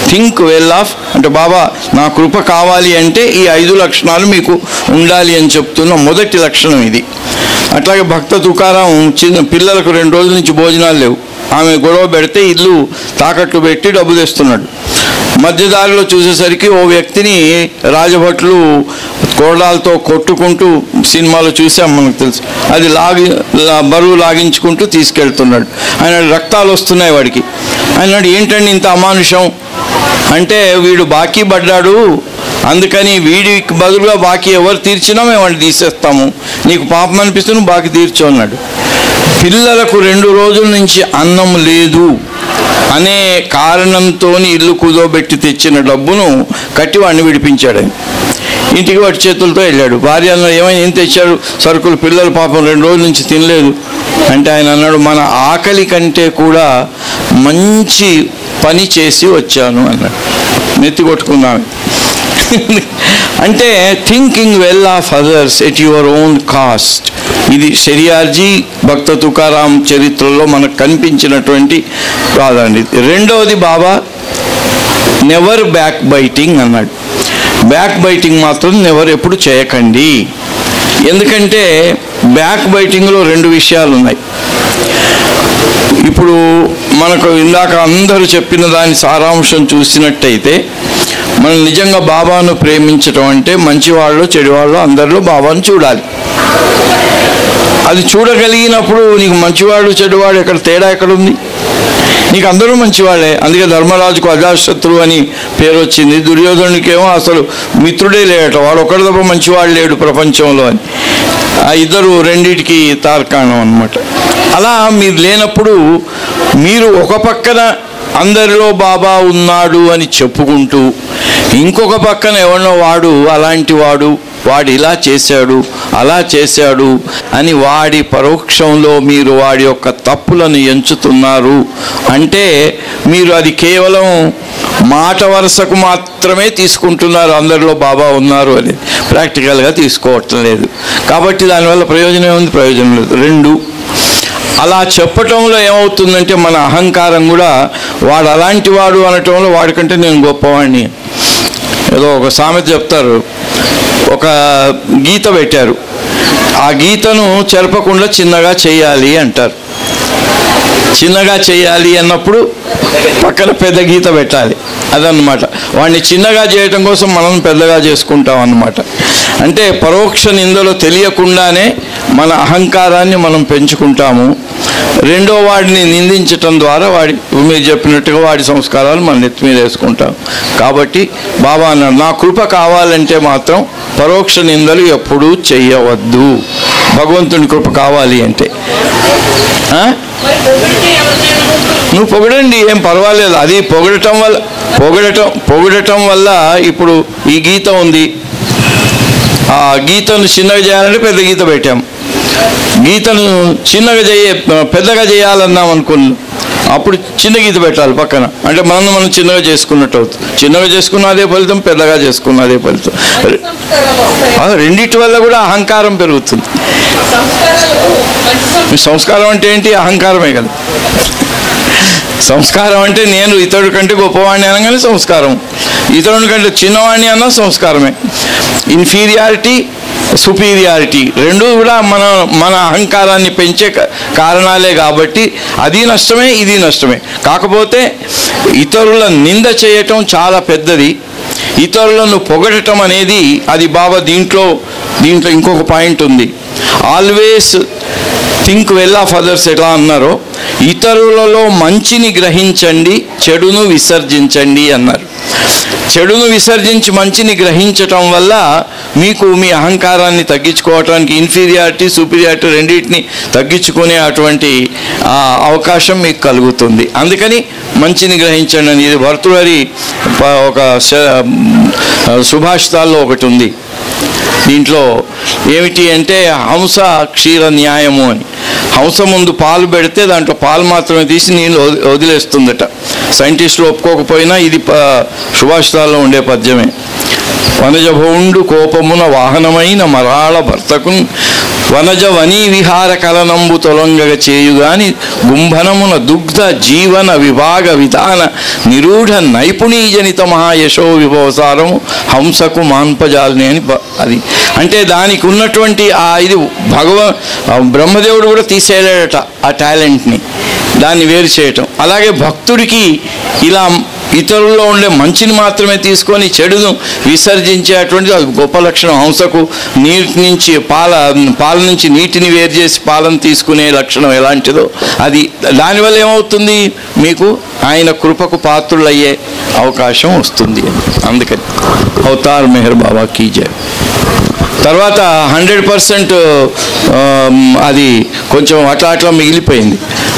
థింక్ వెల్ ఆఫ్ అంటే, బాబా నా కృప కావాలి అంటే ఈ 5 లక్షణాలు మీకు ఉండాలి అని చెప్తున్న మొదటి లక్షణం ఇది. అట్లాగే భక్త తుకారాం పిల్లలకు 2 రోజుల నుంచి భోజనాలు లేవు. ఆమె గొడవ పెడితే ఇల్లు తాకట్టు పెట్టి డబ్బు తెస్తున్నాడు. మధ్యదారిలో చూసేసరికి ఓ వ్యక్తిని రాజభట్లు కోడాలతో కొట్టుకుంటూ సినిమాలో చూసాం, మనకు తెలుసు, అది బరువు లాగించుకుంటూ తీసుకెళ్తున్నాడు. ఆయన రక్తాలు వస్తున్నాయి వాడికి. ఆయన ఏంటండి ఇంత అమానుషం అంటే, వీడు బాకీ పడ్డాడు, అందుకని వీడికి బదులుగా బాకీ ఎవరు తీర్చినా మేము వాడిని తీసేస్తాము, నీకు పాపం అనిపిస్తే నువ్వు బాకీ తీర్చు అన్నాడు. పిల్లలకు 2 రోజుల నుంచి అన్నం లేదు అనే కారణంతో ఇల్లు కుదోబెట్టి తెచ్చిన డబ్బును కట్టి వాడిని విడిపించాడు. ఆయన ఇంటికి వాటి చేతులతో వెళ్ళాడు. భార్య అన్న ఏమైనా ఏం తెచ్చారు? సరుకులు. పిల్లలు పాపం 2 రోజుల నుంచి తినలేదు అంటే ఆయన అన్నాడు, మన ఆకలి కంటే కూడా మంచి పని చేసి వచ్చాను అన్నాడు. నెత్తి కొట్టుకున్నాను. అంటే thinking well of others at your own cost, ఇది షరియార్జీ భక్త తుకారాం చరిత్రలో మనకు కనిపించినటువంటి కాదండి. రెండవది బాబా నెవర్ బ్యాక్ బైటింగ్ అన్నాడు. బ్యాక్ బైటింగ్ మాత్రం ఎప్పుడు చేయకండి. ఎందుకంటే బ్యాక్ బైటింగ్లో 2 విషయాలు ఉన్నాయి. ఇప్పుడు మనకు ఇందాక అందరూ చెప్పిన దాని సారాంశం చూసినట్టయితే, మనం నిజంగా బాబాను ప్రేమించటం అంటే మంచివాళ్ళు చెడువాళ్ళు అందరిలో బాబాను చూడాలి. అది చూడగలిగినప్పుడు నీకు మంచివాడు చెడువాడు ఎక్కడ తేడా ఎక్కడుంది? నీకు అందరూ మంచివాళ్ళే. అందుకే ధర్మరాజుకు అజాతశత్రువు అని పేరు వచ్చింది. దుర్యోధనుడికేమో అసలు మిత్రుడే లేడట, వాడు ఒకరి తప్ప మంచివాడు లేడు ప్రపంచంలో అని. ఆ ఇద్దరు రెండిటికి తార్కాణం అన్నమాట. అలా మీరు లేనప్పుడు మీరు ఒక పక్కన అందరిలో బాబా ఉన్నాడు అని చెప్పుకుంటూ, ఇంకొక పక్కన ఎవరినో వాడు అలాంటి వాడు ఇలా చేశాడు అలా చేశాడు అని వాడి పరోక్షంలో మీరు వాడి యొక్క తప్పులను ఎంచుతున్నారు అంటే, మీరు అది కేవలం మాట వరుసకు మాత్రమే తీసుకుంటున్నారు, అందరిలో బాబా ఉన్నారు అని ప్రాక్టికల్గా తీసుకోవటం లేదు. కాబట్టి దానివల్ల ప్రయోజనం ఏముంది? ప్రయోజనం లేదు. 2, అలా చెప్పటంలో ఏమవుతుందంటే మన అహంకారం కూడా, వాడు అలాంటి వాడు అనటంలో వాడికంటే నేను గొప్పవాడిని. ఏదో ఒక సామెత చెప్తారు, ఒక గీత పెట్టారు, ఆ గీతను చెరపకుండా చిన్నగా చేయాలి అంటారు. చిన్నగా చేయాలి అన్నప్పుడు పక్కన పెద్ద గీత పెట్టాలి, అదన్నమాట. వాడిని చిన్నగా చేయటం కోసం మనం పెద్దగా చేసుకుంటాం అన్నమాట. అంటే పరోక్ష నిందలో తెలియకుండానే మన అహంకారాన్ని మనం పెంచుకుంటాము. రెండో వాడిని నిందించటం ద్వారా మీరు చెప్పినట్టుగా వాడి సంస్కారాలు మన నెత్తి మీద వేసుకుంటాం. కాబట్టి బాబా అన్నాడు, నా కృప కావాలంటే మాత్రం పరోక్ష నిందలు ఎప్పుడూ చెయ్యవద్దు. భగవంతుని కృప కావాలి అంటే నువ్వు పొగడండి, ఏం పర్వాలేదు. అది పొగడటం వల్ల ఇప్పుడు ఈ గీత ఉంది, ఆ గీతను చిన్నగా చేయాలంటే పెద్ద గీత పెట్టాం. గీతను పెద్దగా చేయాలన్నాం అనుకున్నాం, అప్పుడు చిన్న గీత పెట్టాలి పక్కన. అంటే మనం చిన్నగా చేసుకున్నట్టు అవుతుంది. చిన్నగా చేసుకున్న అదే ఫలితం, పెద్దగా చేసుకున్న అదే ఫలితం. రెండిటి వల్ల కూడా అహంకారం పెరుగుతుంది. సంస్కారం అంటే ఏంటి? అహంకారమే కదా. సంస్కారం అంటే నేను ఇతరుడి కంటే గొప్పవాడిని అనగానే సంస్కారం, ఇతరుడి కంటే చిన్నవాడిని అన్నా సంస్కారమే. ఇన్ఫీరియారిటీ, సుపీరియారిటీ రెండు కూడా మన అహంకారాన్ని పెంచే కారణాలే. కాబట్టి అది నష్టమే, ఇది నష్టమే. కాకపోతే ఇతరుల నింద చేయటం చాలా పెద్దది, ఇతరులను పొగడటం అనేది అది బాబా దీంట్లో ఇంకొక పాయింట్ ఉంది. Always think well of others ఎలా అన్నారో, ఇతరులలో మంచిని గ్రహించండి, చెడును విసర్జించండి అన్నారు. చెడును విసర్జించి మంచిని గ్రహించటం వల్ల మీకు మీ అహంకారాన్ని తగ్గించుకోవటానికి, ఇన్ఫీరియారిటీ సుపీరియారిటీ రెండింటిని తగ్గించుకునే అటువంటి అవకాశం మీకు కలుగుతుంది. అందుకని మంచిని గ్రహించండి అని ఇది భర్తృహరి ఒక సుభాషితాల్లో ఒకటి ఉంది. దీంట్లో ఏమిటి అంటే హంస క్షీర న్యాయము అని. హంస ముందు పాలు పెడితే దాంట్లో పాలు మాత్రమే తీసి నీళ్ళు వదిలేస్తుందట. సైంటిస్టులు ఒప్పుకోకపోయినా ఇది సుభాషితాల్లో ఉండే పద్యమే. వనజభౌండు కోపమున వాహనమైన మరాళ భర్తకు వనజ వనీ విహార కలనంబు తొలంగగ చేయుగాని గుంభనమున దుగ్ధ జీవన విభాగ విధాన నిరూఢ నైపుణీజనిత మహాయశో విభవసారము హంసకు మాన్పజాలని అని అది. అంటే దానికి ఉన్నటువంటి ఇది బ్రహ్మదేవుడు కూడా తీసేయలేడట ఆ టాలెంట్ని, దాన్ని వేరు చేయటం. అలాగే భక్తుడికి ఇలా ఇతరుల్లో ఉండే మంచిని మాత్రమే తీసుకొని చెడును విసర్జించేటువంటిది అది గొప్ప లక్షణం. హంసకు నీటి నుంచి పాల నుంచి నీటిని వేరు చేసి పాలను తీసుకునే లక్షణం ఎలాంటిదో అది. దానివల్ల ఏమవుతుంది, మీకు ఆయన కృపకు పాత్రులయ్యే అవకాశం వస్తుంది. అందుకని అవతార్ మెహర్ బాబా కీ జై. తర్వాత 100% అది కొంచెం అట్లా మిగిలిపోయింది.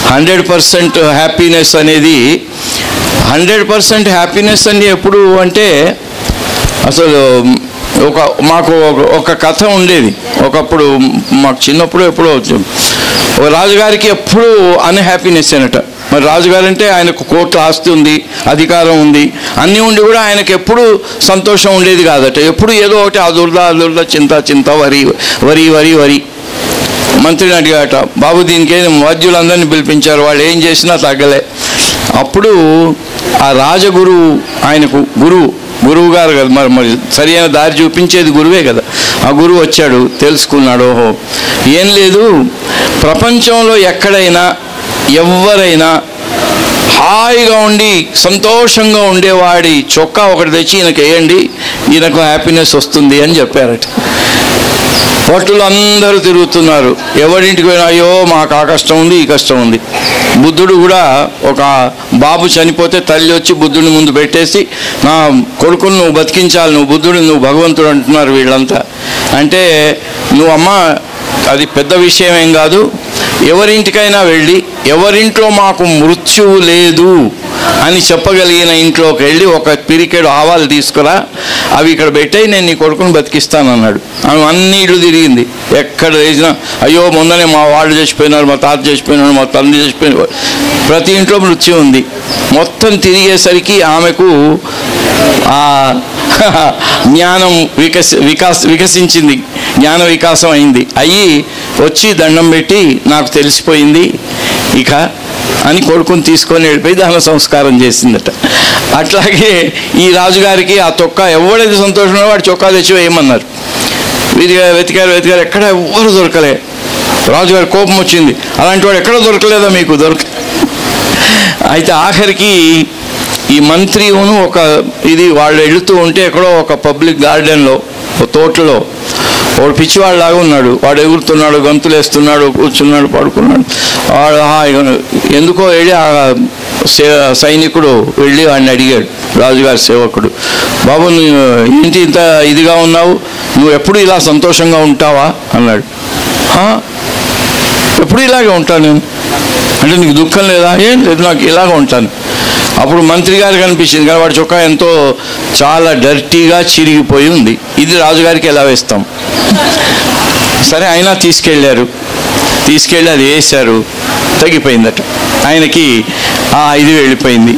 100% హ్యాపీనెస్ అనేది 100% హ్యాపీనెస్ అని ఎప్పుడు అంటే అసలు మాకు ఒక కథ ఉండేది ఒకప్పుడు. మాకు చిన్నప్పుడు ఎప్పుడో ఒక రాజుగారికి ఎప్పుడు అన్హ్యాపీనెస్ అనట. మరి రాజుగారు అంటే ఆయనకు కోట్ల ఆస్తి ఉంది, అధికారం ఉంది, అన్నీ ఉండి కూడా ఆయనకు ఎప్పుడు సంతోషం ఉండేది కాదట. ఎప్పుడు ఏదో ఒకటి అదుర్దా చింత వరి. మంత్రిని అడిగాట, బాబు దీనికి వైద్యులందరినీ పిలిపించారు, వాళ్ళు ఏం చేసినా తగ్గలే. అప్పుడు ఆ రాజగురువు, ఆయనకు గురువు గారు కదా, మరి సరైన దారి చూపించేది గురువే కదా. ఆ గురువు వచ్చాడు, తెలుసుకున్నాడు, ఓహో ఏం లేదు, ప్రపంచంలో ఎక్కడైనా ఎవరైనా హాయిగా ఉండి సంతోషంగా ఉండేవాడి చొక్కా ఒకటి తెచ్చి ఈయనకు వేయండి, ఈయనకు హ్యాపీనెస్ వస్తుంది అని చెప్పారట. భక్తులు అందరూ తిరుగుతున్నారు, ఎవరింటికి పోయినా అయ్యో మాకు ఆ కష్టం ఉంది, ఈ కష్టం ఉంది. బుద్ధుడు కూడా ఒక బాబు చనిపోతే తల్లి వచ్చి బుద్ధుడిని ముందు పెట్టేసి, నా కొడుకును నువ్వు బతికించాలి, నువ్వు బుద్ధుడు, నువ్వు భగవంతుడు అంటున్నారు వీళ్ళంతా. అంటే నువ్వమ్మ అది పెద్ద విషయం ఏం కాదు, ఎవరింటికైనా వెళ్ళి ఎవరింట్లో మాకు మృత్యువు లేదు అని చెప్పగలిగిన ఇంట్లోకి వెళ్ళి ఒక పిరికెడు ఆవాలు తీసుకురా, అవి ఇక్కడ పెట్టాయి, నేను నీ కొడుకుని బతికిస్తానన్నాడు. ఆమె అన్ని ఇళ్ళు తిరిగింది, ఎక్కడ వేసినా అయ్యో మొన్ననే మా వాళ్ళు చచ్చిపోయినారు, మా తాత చచ్చిపోయినాడు, మా తండ్రి చచ్చిపోయినారు, ప్రతి ఇంట్లో మృత్యు ఉంది. మొత్తం తిరిగేసరికి ఆమెకు ఆ జ్ఞానం వికసించింది, జ్ఞాన వికాసం అయింది. అయ్యి వచ్చి దండం పెట్టి నాకు తెలిసిపోయింది ఇక అని కొడుకుని తీసుకొని వెళ్ళిపోయి దాని సంస్కారం చేసిందట. అట్లాగే ఈ రాజుగారికి ఆ తొక్క ఎవడైతే సంతోషంగా వాడు చొక్కా తెచ్చి వేయమన్నారు. వెతికారు ఎక్కడ ఎవరు దొరకలే. రాజుగారి కోపం వచ్చింది, అలాంటి వాడు ఎక్కడ దొరకలేదా మీకు అయితే ఆఖరికి ఈ మంత్రిను ఒక ఇది వాళ్ళు వెళుతూ ఉంటే ఎక్కడో ఒక పబ్లిక్ గార్డెన్లో, ఒక తోటలో వాడు పిచ్చివాళ్ళలాగా ఉన్నాడు. వాడు ఎగురుతున్నాడు, గంతులు వేస్తున్నాడు, కూర్చున్నాడు, పడుకున్నాడు. వాడు ఎందుకో వెళ్ళి ఆ సైనికుడు వెళ్ళి వాడిని అడిగాడు, రాజుగారి సేవకుడు, బాబు నువ్వు ఏంటి ఇంత ఇదిగా ఉన్నావు, నువ్వు ఎప్పుడు ఇలా సంతోషంగా ఉంటావా అన్నాడు. ఎప్పుడు ఇలాగే ఉంటాను నేను అంటే, నీకు దుఃఖం లేదా? ఏం లేదు, నాకు ఇలాగ ఉంటాను. అప్పుడు మంత్రి గారికి అనిపించింది, కానీ వాడి చొక్కా ఎంతో చాలా డర్టీగా చిరిగిపోయి ఉంది. ఇది రాజుగారికి ఎలా వేస్తాం? సరే అయినా తీసుకెళ్ళి అది వేశారు, తగ్గిపోయిందట. ఆయనకి ఇది వెళ్ళిపోయింది.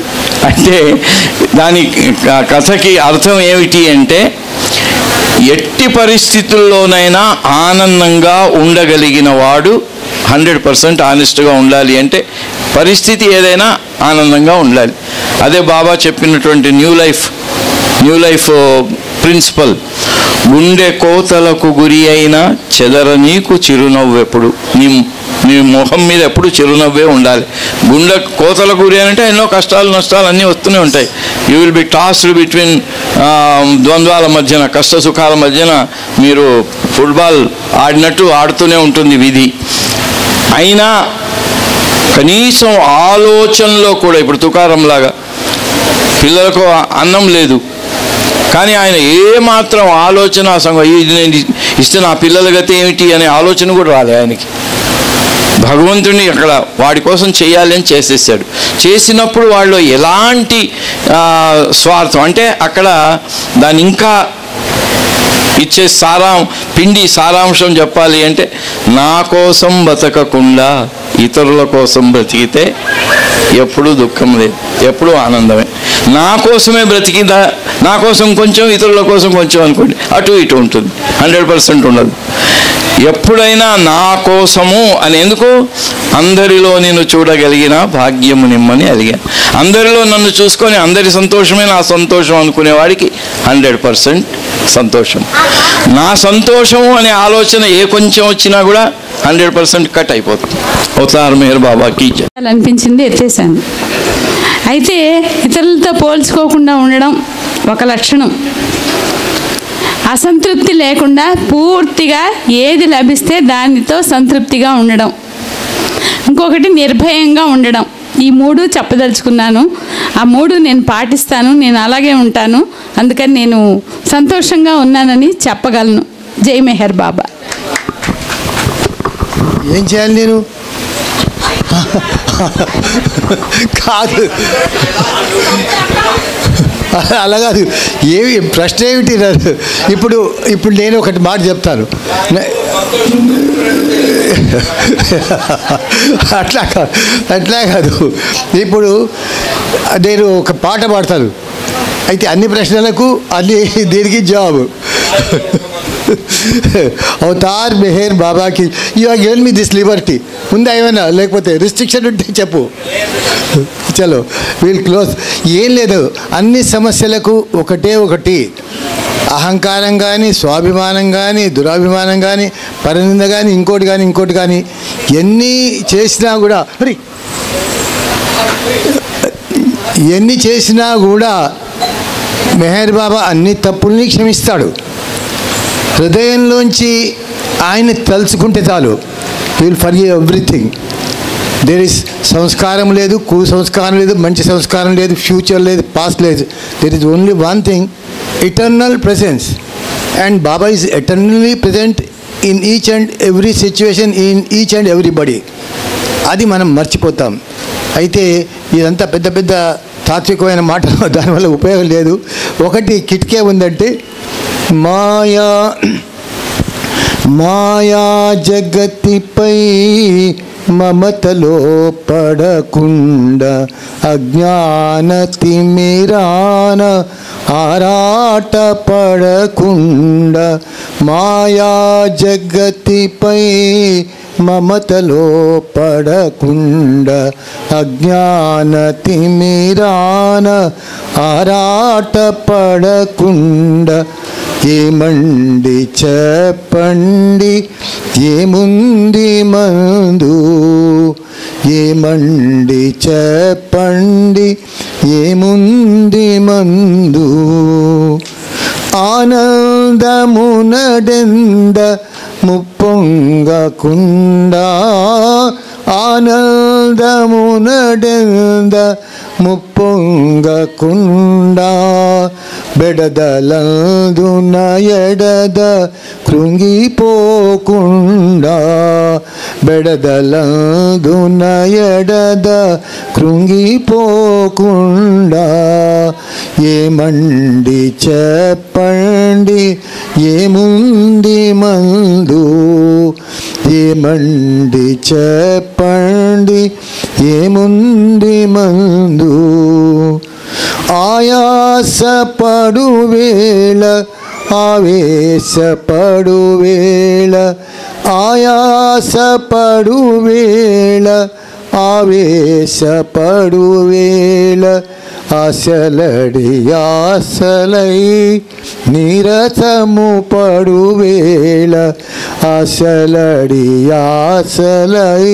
అంటే దాని కథకి అర్థం ఏమిటి అంటే, ఎట్టి పరిస్థితుల్లోనైనా ఆనందంగా ఉండగలిగిన వాడు 100% ఆనెస్ట్గా ఉండాలి. అంటే పరిస్థితి ఏదైనా ఆనందంగా ఉండాలి. అదే బాబా చెప్పినటువంటి న్యూ లైఫ్ ప్రిన్సిపల్. గుండె కోతలకు గురి అయినా చెదరనీకు చిరునవ్వు ఎప్పుడు, నీ మొహం మీద ఎప్పుడు చిరునవ్వే ఉండాలి. గుండె కోతలకు గురి అంటే ఎన్నో కష్టాలు నష్టాలు అన్నీ వస్తూనే ఉంటాయి. You will be tossed between ద్వంద్వాల మధ్యన, కష్ట సుఖాల మధ్యన మీరు ఫుట్బాల్ ఆడినట్టు ఆడుతూనే ఉంటుంది విధి. అయినా కనీసం ఆలోచనలో కూడా, ఇప్పుడు తుకారంలాగా పిల్లలకు అన్నం లేదు, కానీ ఆయన ఏమాత్రం ఆలోచన ఇది నేను ఇస్తే నా పిల్లల గతి ఏమిటి అనే ఆలోచన కూడా రాలే ఆయనకి. భగవంతుడిని అక్కడ వాడి కోసం చేయాలి అని చేసేసాడు. చేసినప్పుడు వాళ్ళు ఎలాంటి స్వార్థం అంటే, అక్కడ దాన్ని ఇంకా ఇచ్చే సారాంశం చెప్పాలి అంటే, నా కోసం బతకకుండా ఇతరుల కోసం బ్రతికితే ఎప్పుడూ దుఃఖం లేదు, ఎప్పుడూ ఆనందమే. నా కోసమే బ్రతికిందా, నా కోసం కొంచెం ఇతరుల కోసం కొంచెం అనుకోండి, అటు ఇటు ఉంటుంది, 100% ఉండదు. ఎప్పుడైనా నా కోసము అని, ఎందుకు అందరిలో నేను చూడగలిగిన భాగ్యము నిమ్మని అలిగాను. అందరిలో నన్ను చూసుకొని అందరి సంతోషమే నా సంతోషం అనుకునేవాడికి 100% సంతోషం. నా సంతోషము అనే ఆలోచన ఏ కొంచెం వచ్చినా కూడా 100% కట్ అయిపోతుంది. అవతార్ మెహర్ బాబాకి అనిపించింది, ఎత్తేసాను. అయితే ఇతరులతో పోల్చుకోకుండా ఉండడం ఒక లక్షణం. అసంతృప్తి లేకుండా పూర్తిగా ఏది లభిస్తే దానితో సంతృప్తిగా ఉండడం. ఇంకొకటి నిర్భయంగా ఉండడం. ఈ 3 చెప్పదలుచుకున్నాను. ఆ 3 నేను పాటిస్తాను, నేను అలాగే ఉంటాను. అందుకని నేను సంతోషంగా ఉన్నానని చెప్పగలను. జై మెహర్ బాబా. ఏం చేయాలి నేను? కాదు, అలా కాదు. ప్రశ్న ఏమిటి? ఇప్పుడు నేను ఒకటి మాట చెప్తాను. అట్లా కాదు. ఇప్పుడు నేను ఒక పాట పాడతాను, అయితే అన్ని ప్రశ్నలకు దీనికి జవాబు. అవతార్ మెహర్ బాబాకి you are given me this liberty. ఉందా ఏమైనా? లేకపోతే రిస్ట్రిక్షన్ ఉంటే చెప్పు. చలో వీల్ క్లోజ్. ఏం లేదు, అన్ని సమస్యలకు ఒకటి, అహంకారం కానీ, స్వాభిమానం కానీ, దురాభిమానం కానీ, పరనింద కానీ, ఇంకోటి కానీ ఎన్ని చేసినా కూడా మెహర్ బాబా అన్ని తప్పుల్ని క్షమిస్తాడు. హృదయంలోంచి ఆయన తలుచుకుంటే చాలు, will forgive everything. There is సంస్కారం లేదు, కుసంస్కారం లేదు, మంచి సంస్కారం లేదు, ఫ్యూచర్ లేదు, పాస్ట్ లేదు. There is only one thing, eternal presence, and Baba is eternally present in each and every situation, in each and everybody. అది మనం మర్చిపోతాం. అయితే ఇదంతా పెద్ద తాత్వికమైన మాట, దానివల్ల ఉపయోగం లేదు. ఒకటి కిటికీ ఉందంటే, మాయా జగతిపై మమతలో పడకుండా అజ్ఞాన తిమిరాన ఆరాట పడకుండా, మాయా జగతిపై మమతలో పడకుండా అజ్ఞాన తిమిరాన ఆరాట పడకుండా, ఏమండి చెప్పండి ఏముంది మందు, ఏమండి చెప్పండి ఏముంది మందు, ఆనంద ఆనందమునడెంద ముప్పొంగకుండా ఆనందమునడెంద ముప్పొంగకుండా బెడదలందున ఎడద కృంగిపోకుండా బెడదలందున ఎడద కృంగిపోకుండా ఏమండి చెప్పండి ఏముంది మందు ఏమండి చెప్పండి ఏముంది మందు ఆయాసపడు వేళ ఆవేశపడు వేళ ఆయాసపడు వేళ ఆవేశపడు వేళ ఆశలడి ఆశలై నీరసము పడు వేళ ఆశలడి ఆశలై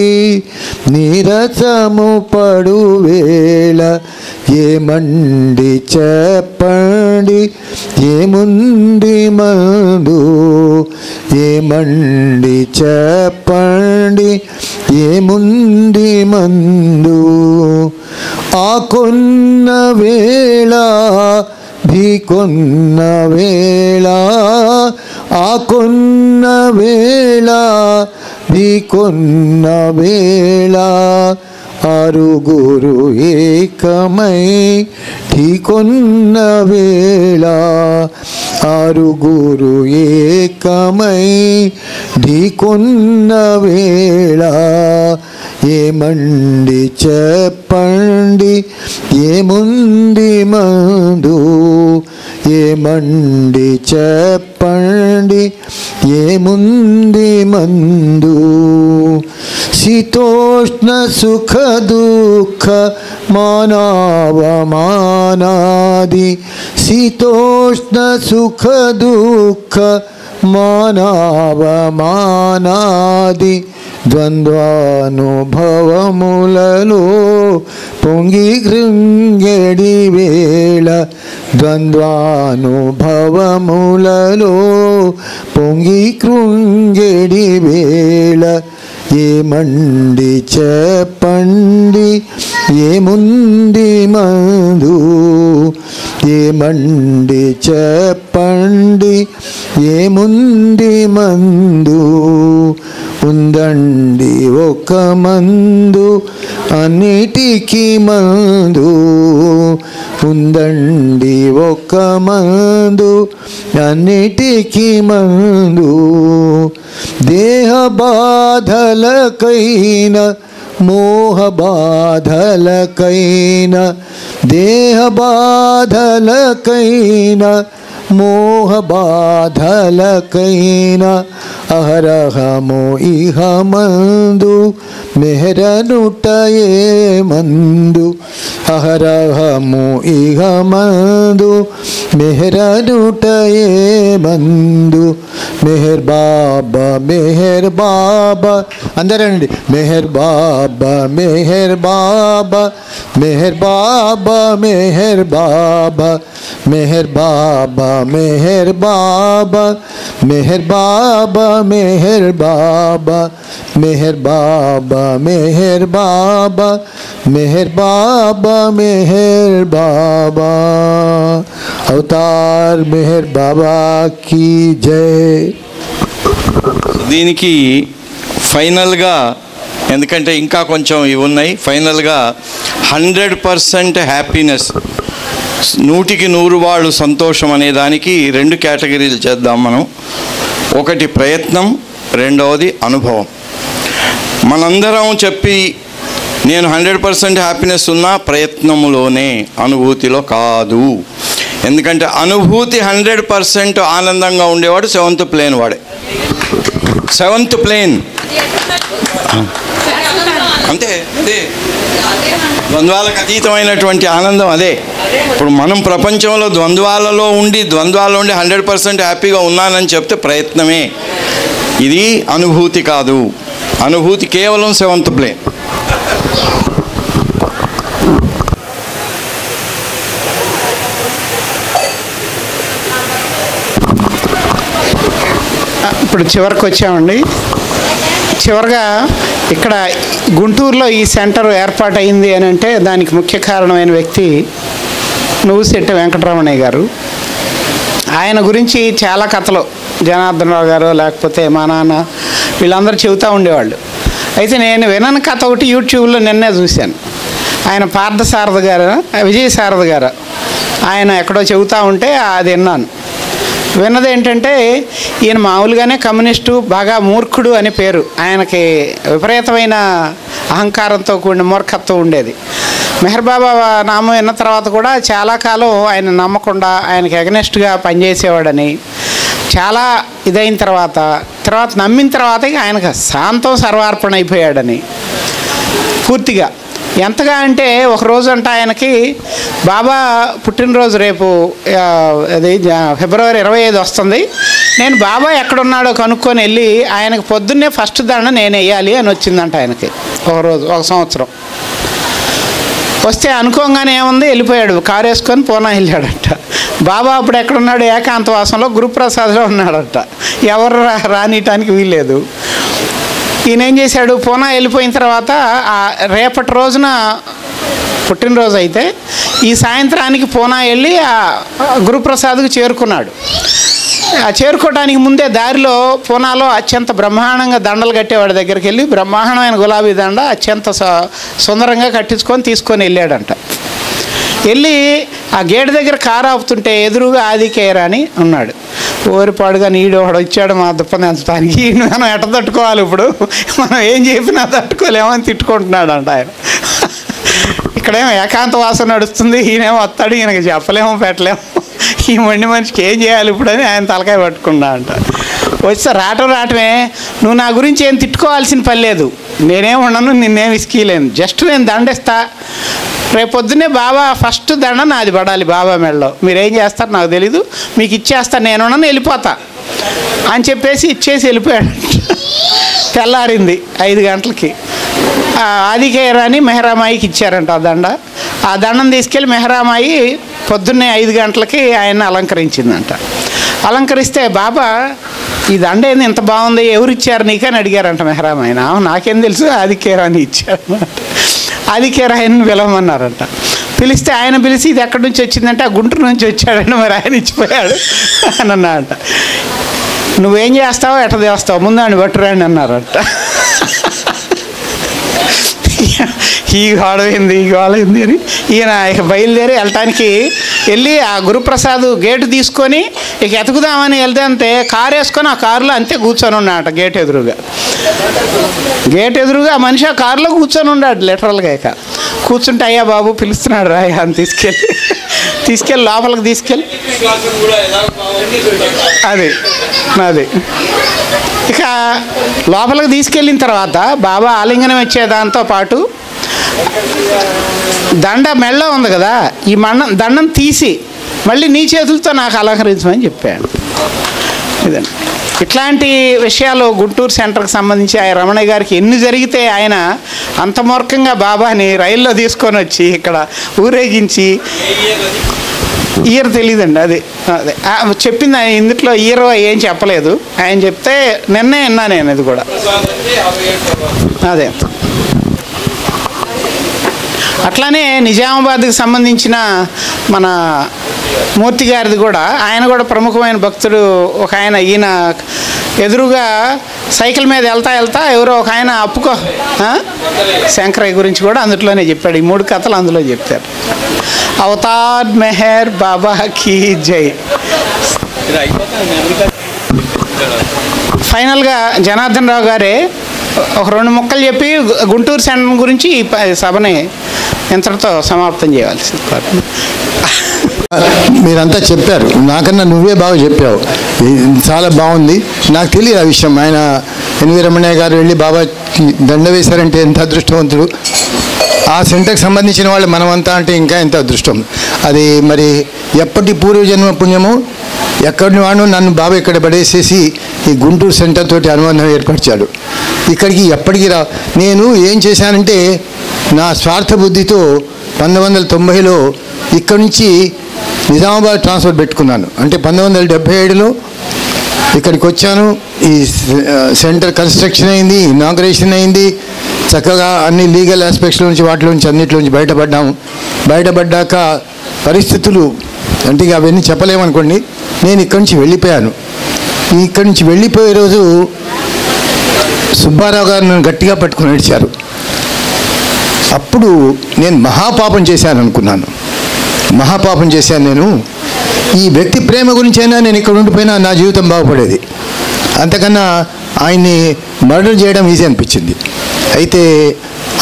నీరసము పడు వేళ ఏమండి చెప్పండి ఏముంది మందు ఏమండి చెప్పండి ఏముంది మందు ఆకొన్న వేళ భీకొన్న వేళ ఆకొన్న వేళ భీకొన్న వేళ ఆరుగురు ఏకమై ఠీకొన్న వేళ ఆరుగురు ఏకమై ఢీకొన్న వేళ ఏమండి చెప్పండి ఏముంది మందు ఏమండి చెప్పండి ఏముంది మందు శీతోష్ణ సుఖ దుఃఖ మానవమానాది శీతోష్ణ సుఖ దుఃఖ మానవమానాది ద్వంద్వానుభవములలో పొంగి కృంగెడి వేళ ద్వంద్వానుభవములలో పొంగి కృంగెడి వేళ ఏమండి చెప్పండి ఏముంది మందు ఏమండి చెప్పండి ఏముంది మందు ఉందండి ఒక మందు అన్నిటికీ మందు ఉందండి ఒక మందు అన్నిటికీ మందు దేహ బాధలకైన మోహ బాధలకైన దేహ బాధలకైన మోహ బాధలకైన అహరహము ఇహమందు మెహరనుటయే మందు అహరహము ఇహమందు మెహరనుటయే మందు మెహర్ బాబా అందరండి మెహర్ బాబా మెహర్ బాబా మెహర్ బాబా మెహర్ బాబా మెహర్ బాబా మెహర్ బాబా మెహర్ బాబా మెహర్ బాబా మెహర్ బాబా మెహర్ బాబా మెహర్ బాబా మెహర్ బాబా అవతార్ మెహర్ బాబా కీ జై. దీనికి ఫైనల్గా, ఎందుకంటే ఇంకా కొంచెం ఇవి ఉన్నాయి, ఫైనల్గా 100% హ్యాపీనెస్, 100కి 100 వాళ్ళు సంతోషం అనే దానికి 2 కేటగిరీలు చేద్దాం మనం. ఒకటి ప్రయత్నం, రెండవది అనుభవం. మనందరం చెప్పి నేను 100% హ్యాపీనెస్ ఉన్నా ప్రయత్నములోనే, అనుభూతిలో కాదు. ఎందుకంటే అనుభూతి 100% ఆనందంగా ఉండేవాడు 7th ప్లేన్ వాడే. 7th ప్లేన్ అంతే, అదే ద్వంద్వాలకు అతీతమైనటువంటి ఆనందం అదే. ఇప్పుడు మనం ప్రపంచంలో ద్వంద్వాలలో ఉండి 100% హ్యాపీగా ఉన్నానని చెప్తే ప్రయత్నమే. ఇది అనుభూతి కాదు. అనుభూతి కేవలం 7th ప్లేన్. ఇప్పుడు చివరికి వచ్చామండి. చివరిగా ఇక్కడ గుంటూరులో ఈ సెంటర్ ఏర్పాటైంది అని అంటే దానికి ముఖ్య కారణమైన వ్యక్తి నువ్వుశెట్టి వెంకటరమణయ్య గారు. ఆయన గురించి చాలా కథలు జనార్దన్ రావు గారు లేకపోతే మా నాన్న వీళ్ళందరూ చెబుతూ ఉండేవాళ్ళు. అయితే నేను వినని కథ ఒకటి యూట్యూబ్లో నిన్నే చూశాను. ఆయన పార్థసారథి గారు, విజయసారథి గారు ఆయన ఎక్కడో చెబుతూ ఉంటే అది విన్నాను. విన్నది ఏంటంటే ఈయన మామూలుగానే కమ్యూనిస్టు, బాగా మూర్ఖుడు అని పేరు. ఆయనకి విపరీతమైన అహంకారంతో కూడిన మూర్ఖత్వం ఉండేది. మెహర్ బాబా నామం విన్న తర్వాత కూడా చాలా కాలం ఆయన నమ్మకుండా ఆయనకి ఎగనెస్ట్గా పనిచేసేవాడని, చాలా ఇదైన తర్వాత నమ్మిన తర్వాత ఆయనకు శాంతం సర్వార్పణ అయిపోయాడని పూర్తిగా. ఎంతగా అంటే ఒకరోజు అంట ఆయనకి బాబా పుట్టినరోజు రేపు అది ఫిబ్రవరి 25 వస్తుంది, నేను బాబా ఎక్కడున్నాడో కనుక్కొని వెళ్ళి ఆయనకు పొద్దున్నే ఫస్ట్ దండ నేను వేయాలి అని వచ్చిందంట ఆయనకి. ఒకరోజు ఒక సంవత్సరం వస్తే అనుకోగానే ఏముంది వెళ్ళిపోయాడు, కారు వేసుకొని పూనా వెళ్ళాడట. బాబా అప్పుడు ఎక్కడున్నాడు? ఏకాంతవాసంలో గురుప్రసాద్లో ఉన్నాడట. ఎవరు రానియటానికి వీల్లేదు. ఈయన ఏం చేశాడు, పూనా వెళ్ళిపోయిన తర్వాత రేపటి రోజున పుట్టినరోజు అయితే ఈ సాయంత్రానికి పూనా వెళ్ళి ఆ గురుప్రసాద్కు చేరుకున్నాడు. ఆ చేరుకోవడానికి ముందే దారిలో పూనాలో అత్యంత బ్రహ్మాండంగా దండలు కట్టేవాడి దగ్గరికి వెళ్ళి బ్రహ్మాండమైన గులాబీ దండ అత్యంత సుందరంగా కట్టించుకొని తీసుకొని వెళ్ళాడంట. వెళ్ళి ఆ గేటు దగ్గర కారు ఆపుతుంటే ఎదురుగా ఆదికేయరా అని ఉన్నాడు. ఓరిపాడుగా నీడు ఒకడు వచ్చాడు మా దుప్పదంచడానికి, మనం ఎట్ట తట్టుకోవాలి, ఇప్పుడు మనం ఏం చెప్పినా తట్టుకోలేమని తిట్టుకుంటున్నాడు అంట ఆయన. ఇక్కడేమో ఏకాంతవాసం నడుస్తుంది, ఈయనేమో వస్తాడు, ఈయనకి చెప్పలేమో పెట్టలేము, ఈ మొండి మనిషికి ఏం చేయాలి ఇప్పుడు అని ఆయన తలకాయ పట్టుకున్నా అంట. వచ్చి రావటమే, నువ్వు నా గురించి ఏం తిట్టుకోవాల్సిన పని లేదు, నేనేం ఉండను, నిన్నేం ఇసుకీలేను, జస్ట్ నేను దండేస్తా, రేపొద్దునే బాబా ఫస్ట్ దండ నాది పడాలి బాబా మెడలో, మీరేం చేస్తారు నాకు తెలీదు, మీకు ఇచ్చేస్తాను, నేనున్నాను వెళ్ళిపోతా అని చెప్పేసి ఇచ్చేసి వెళ్ళిపోయాడు. తెల్లారింది 5 గంటలకి ఆదికేయరాని మెహరామాయికి ఇచ్చారంట ఆ దండ. ఆ దండం తీసుకెళ్ళి మెహరామాయి పొద్దున్నే 5 గంటలకి ఆయన అలంకరించిందంట. అలంకరిస్తే బాబా ఈ దండ ఏంది ఇంత బాగుంది, ఎవరు ఇచ్చారు నీకని అడిగారంట మెహరామాయిన. నాకేం తెలుసు, ఆదికేయరాని ఇచ్చారు. ఆదికేయరాయని పిలవమన్నారంట. పిలిస్తే ఆయన పిలిచి ఇది ఎక్కడి నుంచి వచ్చిందంటే ఆ గుంటూరు నుంచి వచ్చాడండి, మరి ఆయన ఇచ్చిపోయాడు అని అన్నాడంట. నువ్వేం చేస్తావో ఎట్ట చేస్తావు, ముందు ఆయన పట్టురండి అన్నారంట. ఈ గోడైంది అని ఈయన ఇక బయలుదేరి వెళ్ళటానికి వెళ్ళి ఆ గురుప్రసాద్ గేటు తీసుకొని ఇక ఎతుకుదామని వెళ్తే కారు వేసుకొని ఆ కారులో అంతే కూర్చొని ఉన్నాడట. గేట్ ఎదురుగా మనిషి ఆ కారులో కూర్చొని ఉన్నాడు లిటరల్గా. ఇక కూర్చుంటే అయ్యా బాబు పిలుస్తున్నాడు రాయ్యా అని తీసుకెళ్ళి లోపలికి తీసుకెళ్ళి అది ఇక లోపలికి తీసుకెళ్ళిన తర్వాత బాబా ఆలింగనం ఇచ్చే దాంతో పాటు దండ మెళ్ళ ఉంది కదా, ఈ దండం తీసి మళ్ళీ నీ చేతులతో నాకు అలంకరించమని చెప్పాడు. ఇదండి ఇట్లాంటి విషయాలు గుంటూరు సెంటర్కి సంబంధించి ఆయన రమణయ్య గారికి ఎన్ని జరిగితే ఆయన అంత మూర్ఖంగా బాబాని రైల్లో తీసుకొని వచ్చి ఇక్కడ ఊరేగించి, ఇయర్ తెలియదండి అదే చెప్పింది ఆయన. ఇందులో ఇయర్ ఏం చెప్పలేదు, ఆయన చెప్తే నిన్నే విన్నా నేను. ఇది కూడా అదే అట్లానే నిజామాబాద్కి సంబంధించిన మన మూర్తి గారిది కూడా, ఆయన కూడా ప్రముఖమైన భక్తుడు ఒక ఆయన. ఈయన ఎదురుగా సైకిల్ మీద వెళ్తా ఎవరో ఒక ఆయన అప్పుకో శంకరయ్య గురించి కూడా అందులోనే చెప్పాడు. ఈ 3 కథలు అందులో చెప్తారు. అవతార్ మెహర్ బాబా కీ జై. ఫైనల్గా జనార్దన్ రావు గారే ఒక 2 ముక్కలు చెప్పి గుంటూరు సెంటర్ గురించి ఈ సభని ఇంతటితో సమాప్తం చేయాల్సింది. మీరంతా చెప్పారు, నాకన్నా నువ్వే బాగా చెప్పావు, చాలా బాగుంది. నాకు తెలియదు ఆ విషయం. ఆయన ఎన్వి రమణయ్య గారు వెళ్ళి బాబాకి దండ వేశారంటే ఎంత అదృష్టవంతుడు. ఆ సెంటర్కి సంబంధించిన వాళ్ళు మనమంతా అంటే ఇంకా ఎంత అదృష్టం. అది మరి ఎప్పటి పూర్వజన్మ పుణ్యము, ఎక్కడి వాడు నన్ను బాబా ఇక్కడ పడేసేసి ఈ గుంటూరు సెంటర్ తోటి అనుబంధం ఏర్పరిచాడు. ఇక్కడికి ఎప్పటికీ నేను ఏం చేశానంటే నా స్వార్థ బుద్ధితో 1990లో ఇక్కడి నుంచి నిజామాబాద్ ట్రాన్స్ఫర్ పెట్టుకున్నాను. అంటే 1977లో ఇక్కడికి వచ్చాను. ఈ సెంటర్ కన్స్ట్రక్షన్ అయింది, ఇనాగ్రేషన్ అయింది, చక్కగా అన్ని లీగల్ ఆస్పెక్ట్స్ నుంచి వాటి నుంచి అన్నిటిలోంచి బయటపడ్డాము. బయటపడ్డాక పరిస్థితులు అంటే ఇక అవన్నీ చెప్పలేమనుకోండి. నేను ఇక్కడి నుంచి వెళ్ళిపోయాను. ఇక్కడి నుంచి వెళ్ళిపోయే రోజు సుబ్బారావు గారు నన్ను గట్టిగా పట్టుకుని నడిచారు. అప్పుడు నేను మహాపాపం చేశాను అనుకున్నాను. మహాపాపం చేశాను నేను. ఈ వ్యక్తి ప్రేమ గురించైనా నేను ఇక్కడ ఉండిపోయినా నా జీవితం బాగుపడేది. అంతకన్నా ఆయన్ని మర్డర్ చేయడం ఈజీ అనిపించింది. అయితే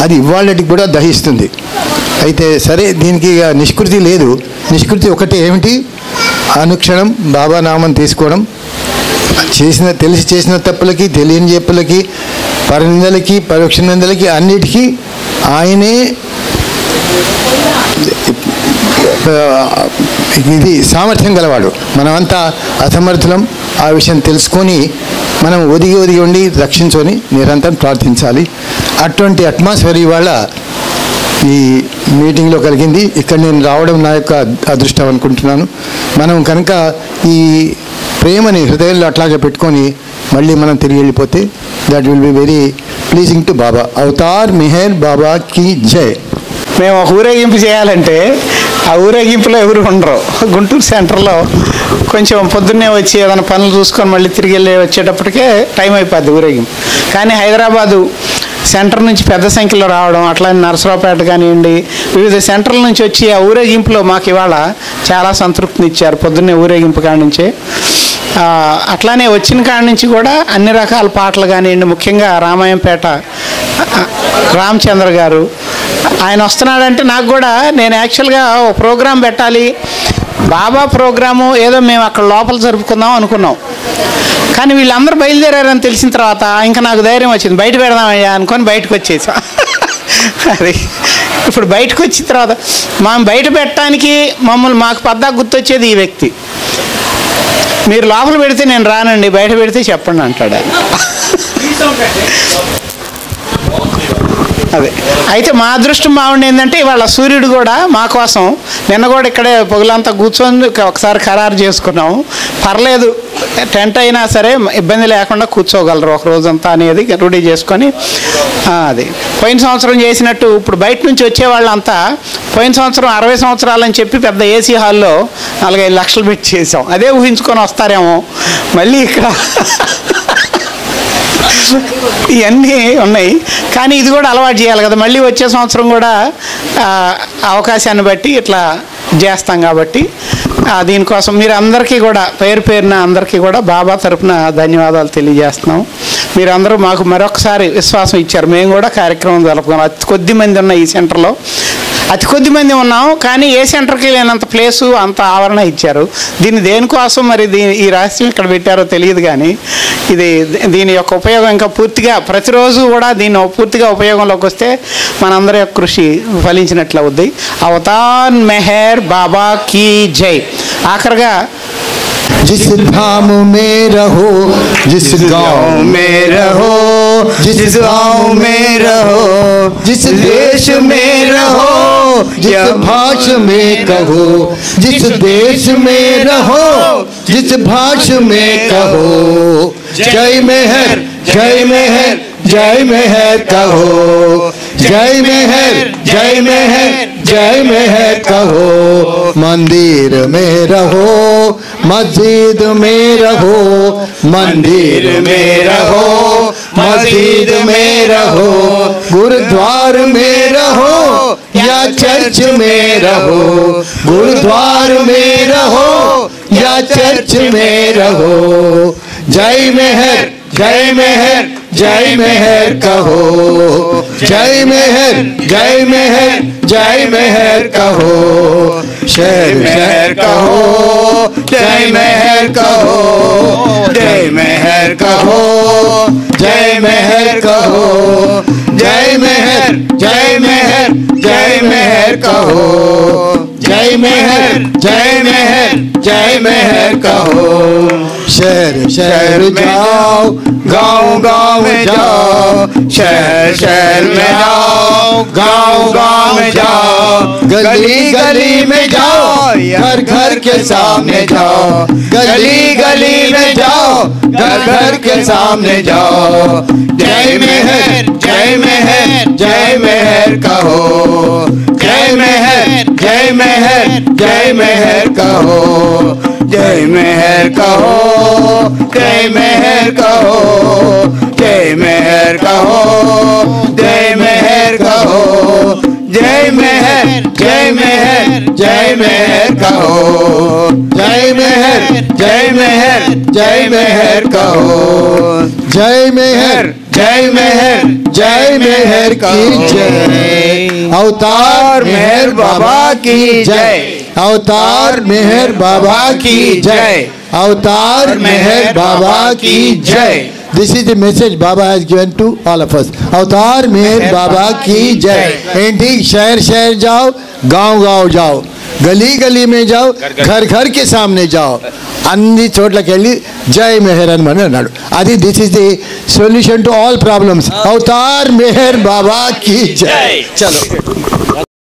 అది ఇవాళకి కూడా దహిస్తుంది. అయితే సరే, దీనికి ఇక నిష్కృతి లేదు. నిష్కృతి ఒకటి ఏమిటి, అనుక్షణం బాబా నామం తీసుకోవడం, తెలిసి చేసిన తప్పులకి, తెలియని చెప్పులకి, పరనిందలకి, పరోక్ష నిందలకి అన్నిటికీ ఆయనే ఇది సామర్థ్యం గలవాడు. మనమంతా అసమర్థులం. ఆ విషయం తెలుసుకొని మనం ఒదిగి ఉండి రక్షించుకొని నిరంతరం ప్రార్థించాలి. అటువంటి అట్మాస్ఫియర్ ఇవాళ ఈ మీటింగ్లో కలిగింది. ఇక్కడ నేను రావడం నా యొక్క అదృష్టం అనుకుంటున్నాను. మనం కనుక ఈ ప్రేమని హృదయంలో అట్లాగే పెట్టుకొని మళ్ళీ మనం తిరిగి వెళ్ళిపోతే that will be very pleasing to Baba. Avatar Meher Baba కీ జై. మేము ఒక ఊరేగింపు చేయాలంటే ఆ ఊరేగింపులో ఎవరు ఉండరు. గుంటూరు సెంటర్లో కొంచెం పొద్దున్నే వచ్చి ఏదైనా పనులు చూసుకొని మళ్ళీ తిరిగి వెళ్ళి వచ్చేటప్పటికే టైం అయిపోద్ది ఊరేగింపు. కానీ హైదరాబాదు సెంటర్ నుంచి పెద్ద సంఖ్యలో రావడం, అట్లానే నరసరావుపేట కానివ్వండి, వివిధ సెంటర్ల నుంచి వచ్చి ఆ ఊరేగింపులో మాకు ఇవాళ చాలా సంతృప్తిని ఇచ్చారు. పొద్దున్నే ఊరేగింపు కాడి నుంచే అట్లానే వచ్చిన కాడి నుంచి కూడా అన్ని రకాల పాటలు కానివ్వండి, ముఖ్యంగా రామాయంపేట రామచంద్ర గారు ఆయన వస్తున్నాడంటే నాకు కూడా, నేను యాక్చువల్గా ఒక ప్రోగ్రాం పెట్టాలి, బాబా ప్రోగ్రాము ఏదో మేము అక్కడ లోపల జరుపుకుందాం అనుకున్నాం. కానీ వీళ్ళందరూ బయలుదేరారని తెలిసిన తర్వాత ఇంకా నాకు ధైర్యం వచ్చింది, బయట పెడదామయ్యా అనుకొని బయటకు వచ్చేసాం. అది ఇప్పుడు బయటకు వచ్చిన తర్వాత మనం బయట పెట్టడానికి మాకు పద్దాకు గుర్తొచ్చేది ఈ వ్యక్తి. మీరు లోపల పెడితే నేను రానండి, బయట పెడితే చెప్పండి అంటాడు. అదే అయితే మా అదృష్టం బాగుండి ఏంటంటే ఇవాళ సూర్యుడు కూడా మా కోసం నిన్న కూడా ఇక్కడే పొగలంతా కూర్చొని ఒకసారి ఖరారు చేసుకున్నాము. పర్లేదు, టెంట్ అయినా సరే ఇబ్బంది లేకుండా కూర్చోగలరు ఒక రోజంతా అనేది రూఢీ చేసుకొని. అది పోయిన సంవత్సరం చేసినట్టు ఇప్పుడు బయట నుంచి వచ్చే వాళ్ళంతా పోయిన సంవత్సరం 60 సంవత్సరాలని చెప్పి పెద్ద ఏసీ హాల్లో 4-5 లక్షలు పెట్టి చేసాం. అదే ఊహించుకొని వస్తారేమో మళ్ళీ ఇక్కడ. ఇవన్నీ ఉన్నాయి, కానీ ఇది కూడా అలవాటు చేయాలి కదా. మళ్ళీ వచ్చే సంవత్సరం కూడా అవకాశాన్ని బట్టి ఇట్లా చేస్తాం కాబట్టి దీనికోసం మీరు అందరికీ కూడా పేరు పేరున అందరికీ కూడా బాబా తరపున ధన్యవాదాలు తెలియజేస్తున్నాం. మీరందరూ మాకు మరొకసారి విశ్వాసం ఇచ్చారు. మేము కూడా కార్యక్రమం జరుపుకున్నాం. అతి కొద్ది మంది ఉన్న ఈ సెంటర్లో అతి కొద్ది మంది ఉన్నాం, కానీ ఏ సెంటర్కి లేనంత ప్లేసు అంత ఆవరణ ఇచ్చారు. దేనికోసం మరి ఈ రహస్యం ఇక్కడ పెట్టారో తెలియదు, కానీ దీని యొక్క ఉపయోగం ఇంకా పూర్తిగా ప్రతిరోజు కూడా దీన్ని పూర్తిగా ఉపయోగంలోకి వస్తే మనందరి యొక్క కృషి ఫలించినట్లు అవుద్ది. అవతార్ మెహర్ బాబా కీ జై. ఆఖరిగా जिस धाम में रहो, जिस गांव में रहो, जिस गांव में रहो, जिस देश में रहो, जिस भाषा में कहो, जिस देश में रहो, जिस भाषा में कहो, जय मेहर जय मेहर जय मेहर कहो, जय मेहर जय मेहर जय मेहर कहो. मंदिर में रहो, मस्जिद में रहो, मंदिर में रहो, मस्जिद में रहो, गुरुद्वार में रहो या चर्च में रहो, गुरुद्वार में रहो या चर्च में रहो, जय मेहर जय मेहर जय मेहर कहो, जय मेहर जय मेहर जय मेहर कहो, शहर शहर कहो, जय मेहर कहो, जय मेहर कहो, जय मेहर कहो, जय मेहर जय मेहर जय मेहर कहो, जय मेहर जय मेहर जय मेहर कहो, शहर शहर जाओ, गांव गांव में जाओ, शहर शहर में जाओ, गांव गांव में जाओ, गली गली में जाओ, घर घर के सामने जाओ, गली गली में जाओ, घर घर के सामने जाओ। जय मेहर जय मेहर जय मेहर कहो, जय मेहर जय मेहर जय मेहर कहो, जय मेहर कहो, जय मेहर कहो, जय मेहर कहो, जय मेहर कहो, जय मेहर जय मेहर जय मेहर कहो, जय मेहर जय मेहर जय मेहर कहो, जय मेहर जय मेहर जय मेहर की जय। अवतार मेहर बाबा की जय, अवतार मेहर बाबा की जय, अवतार मेहर बाबा की जय। This is the message Baba has given to all of us. अवतार मेहर बाबा की जय। ఏంటి शहर शहर जाओ, गांव गांव जाओ, गली गली में जाओ, घर घर के सामने जाओ, అన్ని చోట్లకి వెళ్ళి జై మెహర్ అని మనం అన్నాడు. అది this is the solution to all problems. Avatar Meher Baba की जय. చలో.